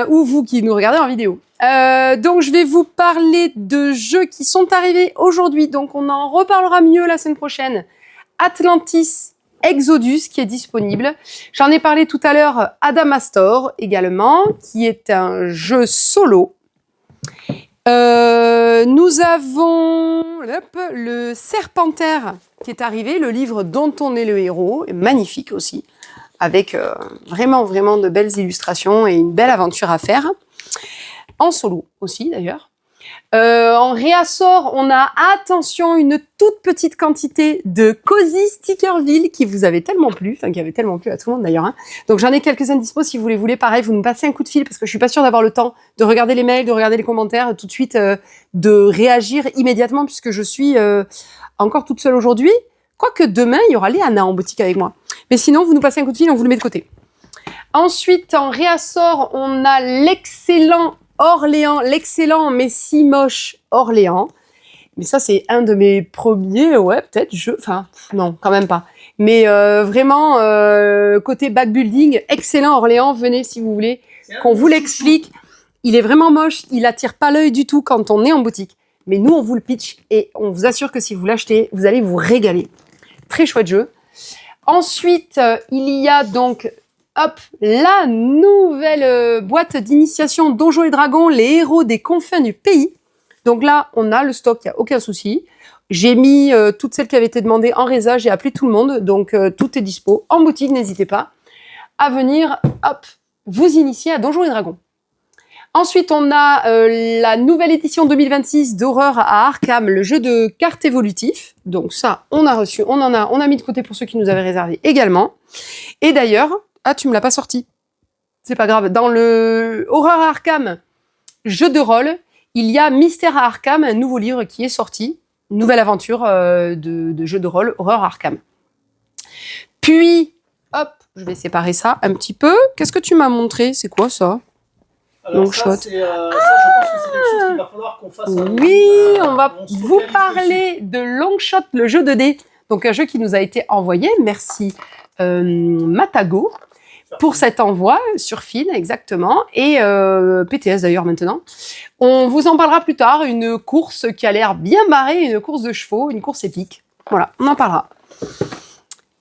Ou vous qui nous regardez en vidéo. Donc je vais vous parler de jeux qui sont arrivés aujourd'hui, donc on en reparlera mieux la semaine prochaine. Atlantis Exodus qui est disponible. J'en ai parlé tout à l'heure, Adamastor également, qui est un jeu solo. Nous avons le Serpentaire qui est arrivé, le livre dont on est le héros, magnifique aussi, avec vraiment de belles illustrations et une belle aventure à faire. En solo aussi d'ailleurs. En réassort, on a, attention, une toute petite quantité de Cozy Stickerville qui vous avait tellement plu, qui avait tellement plu à tout le monde d'ailleurs. Donc j'en ai quelques-uns dispo si vous les voulez. Pareil, vous nous passez un coup de fil parce que je suis pas sûre d'avoir le temps de regarder les mails, de regarder les commentaires, tout de suite de réagir immédiatement puisque je suis encore toute seule aujourd'hui. Quoique demain, il y aura Léana en boutique avec moi. Mais sinon, vous nous passez un coup de fil, on vous le met de côté. Ensuite, en réassort, on a l'excellent Orléans, l'excellent mais si moche Orléans. Mais ça, c'est un de mes premiers, ouais, peut-être, enfin, non, quand même pas. Mais vraiment, côté backbuilding, excellent Orléans, venez si vous voulez, qu'on vous l'explique. Il est vraiment moche, il attire pas l'œil du tout quand on est en boutique. Mais nous, on vous le pitch et on vous assure que si vous l'achetez, vous allez vous régaler. Très chouette jeu. Ensuite, il y a donc, hop, la nouvelle boîte d'initiation Donjons et Dragons, les héros des confins du pays. Donc là, on a le stock, il n'y a aucun souci. J'ai mis toutes celles qui avaient été demandées en résa, j'ai appelé tout le monde, donc tout est dispo. En boutique, n'hésitez pas à venir, hop, vous initier à Donjons et Dragons. Ensuite, on a la nouvelle édition 2026 d'Horreur à Arkham, le jeu de cartes évolutif. Donc ça, on a reçu, on a mis de côté pour ceux qui nous avaient réservé également. Et d'ailleurs, tu me l'as pas sorti. C'est pas grave. Dans le Horreur à Arkham, jeu de rôle, il y a Mystère à Arkham, un nouveau livre qui est sorti. Une nouvelle aventure de jeu de rôle Horreur à Arkham. Puis, hop, je vais séparer ça un petit peu. Qu'est-ce que tu m'as montré? C'est quoi ça? Alors Long ça, shot. je pense que c'est quelque chose qu'il va falloir qu'on fasse. Oui, on va vous parler de Longshot, le jeu de dés. Donc un jeu qui nous a été envoyé. Merci Matago pour cet envoi sur Finn, exactement. Et PTS d'ailleurs maintenant. On vous en parlera plus tard. Une course qui a l'air bien barrée, une course de chevaux, une course épique. Voilà, on en parlera.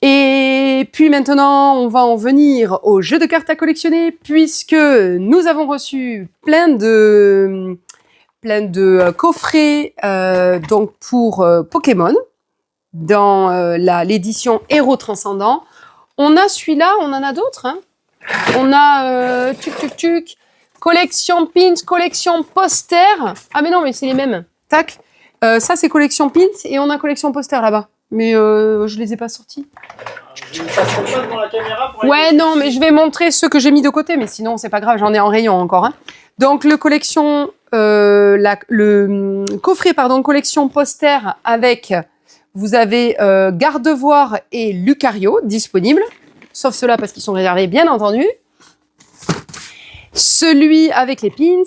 Et puis maintenant, on va en venir au jeu de cartes à collectionner, puisque nous avons reçu plein de coffrets donc pour Pokémon dans l'édition Héros Transcendant. On a celui-là, on en a d'autres. Hein. On a collection pins, collection posters. Ah mais non, mais c'est les mêmes. Tac. Ça c'est collection pins et on a collection posters là-bas. Mais je les ai pas sortis. Ça se fait pas devant la caméra pour Ouais, non, mais je vais montrer ceux que j'ai mis de côté, mais sinon c'est pas grave, j'en ai en rayon encore. Hein. Donc le collection, le coffret collection poster avec, vous avez Gardevoir et Lucario disponibles, sauf ceux-là parce qu'ils sont réservés, bien entendu. Celui avec les pins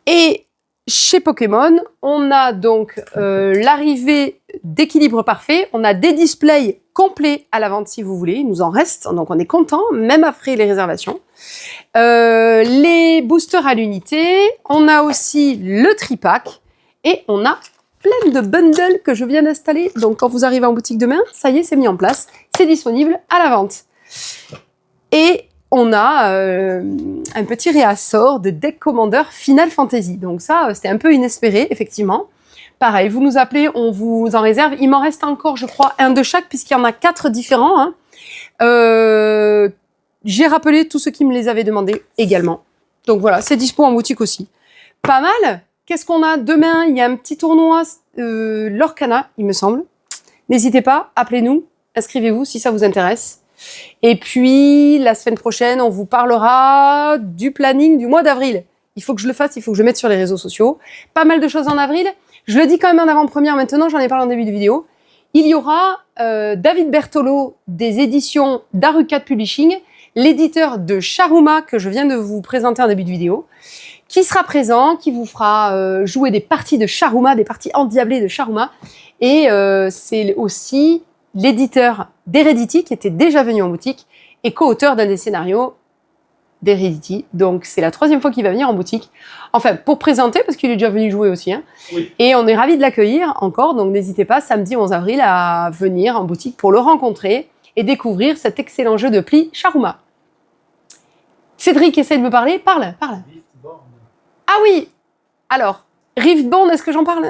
et chez Pokémon, on a donc l'arrivée d'Équilibre Parfait. On a des displays complets à la vente si vous voulez. Il nous en reste, donc on est content, même après les réservations. Les boosters à l'unité. On a aussi le tripack. Et on a plein de bundles que je viens d'installer. Donc quand vous arrivez en boutique demain, ça y est, c'est mis en place. C'est disponible à la vente. Et on a un petit réassort de deck commander Final Fantasy. Donc ça, c'était un peu inespéré, effectivement. Pareil, vous nous appelez, on vous en réserve. Il m'en reste encore, je crois, un de chaque, puisqu'il y en a 4 différents. Hein. J'ai rappelé tous ceux qui me les avaient demandé également. Donc voilà, c'est dispo en boutique aussi. Pas mal. Qu'est-ce qu'on a demain? Il y a un petit tournoi Lorcana, il me semble. N'hésitez pas, appelez-nous, inscrivez-vous si ça vous intéresse. Et puis, la semaine prochaine, on vous parlera du planning du mois d'avril. Il faut que je le fasse, il faut que je le mette sur les réseaux sociaux. Pas mal de choses en avril. Je le dis quand même en avant-première maintenant, j'en ai parlé en début de vidéo. Il y aura David Bertolo des éditions d'Arucat Publishing, l'éditeur de Sharuma que je viens de vous présenter en début de vidéo, qui sera présent, qui vous fera jouer des parties de Sharuma, des parties endiablées de Sharuma. Et c'est aussi l'éditeur d'Heredity qui était déjà venu en boutique et co-auteur d'un des scénarios d'Heredity. Donc c'est la 3e fois qu'il va venir en boutique. Enfin, pour présenter, parce qu'il est déjà venu jouer aussi. Hein. Oui. Et on est ravis de l'accueillir encore. Donc n'hésitez pas, samedi 11 avril, à venir en boutique pour le rencontrer et découvrir cet excellent jeu de pli Sharuma. Cédric essaie de me parler. Parle. Ah oui. Alors, Riftbound, est-ce que j'en parle?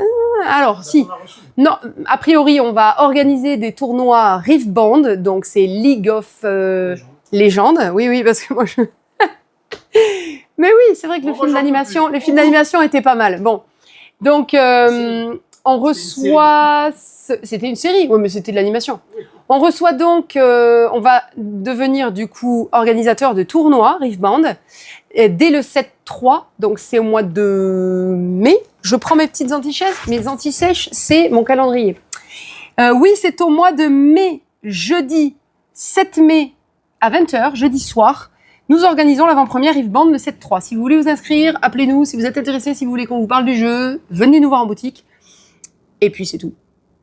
Alors, si. Non, a priori, on va organiser des tournois Riftbound, donc c'est League of Legends. Oui, parce que moi je... Mais oui, c'est vrai que le film d'animation était pas mal. Bon, donc on reçoit... C'était une série, oui, mais c'était de l'animation. Oui. On reçoit donc... on va devenir du coup organisateur de tournois Riftbound dès le 7-3, donc c'est au mois de mai. Je prends mes petites anti-sèches. Mes anti-sèches, c'est mon calendrier. Oui, c'est au mois de mai, jeudi 7 mai à 20h, jeudi soir. Nous organisons l'avant-première Yves Band le 7-3. Si vous voulez vous inscrire, appelez-nous. Si vous êtes intéressé, si vous voulez qu'on vous parle du jeu, venez nous voir en boutique. Et puis c'est tout.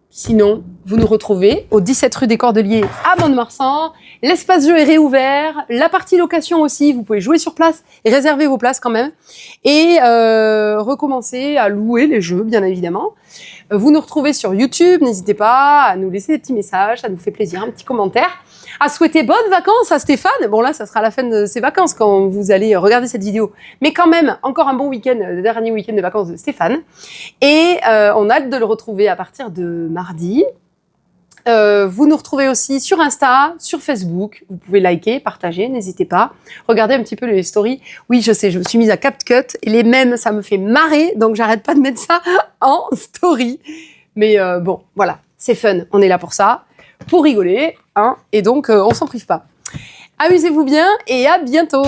Sinon, vous nous retrouvez au 17 rue des Cordeliers à Mont-de-Marsan. L'espace jeu est réouvert. La partie location aussi, vous pouvez jouer sur place et réserver vos places quand même. Et recommencer à louer les jeux, bien évidemment. Vous nous retrouvez sur YouTube. N'hésitez pas à nous laisser des petits messages. Ça nous fait plaisir. Un petit commentaire. À souhaiter bonnes vacances à Stéphane. Bon là, ça sera la fin de ses vacances quand vous allez regarder cette vidéo. Mais quand même, encore un bon week-end, le dernier week-end de vacances de Stéphane. Et on a hâte de le retrouver à partir de mardi. Vous nous retrouvez aussi sur Insta, sur Facebook. Vous pouvez liker, partager, n'hésitez pas. Regardez un petit peu les stories. Oui, je sais, je me suis mise à CapCut et les mèmes, ça me fait marrer. Donc j'arrête pas de mettre ça en story. Mais bon, voilà, c'est fun. On est là pour ça. Pour rigoler, hein, et donc on s'en prive pas. Amusez-vous bien et à bientôt.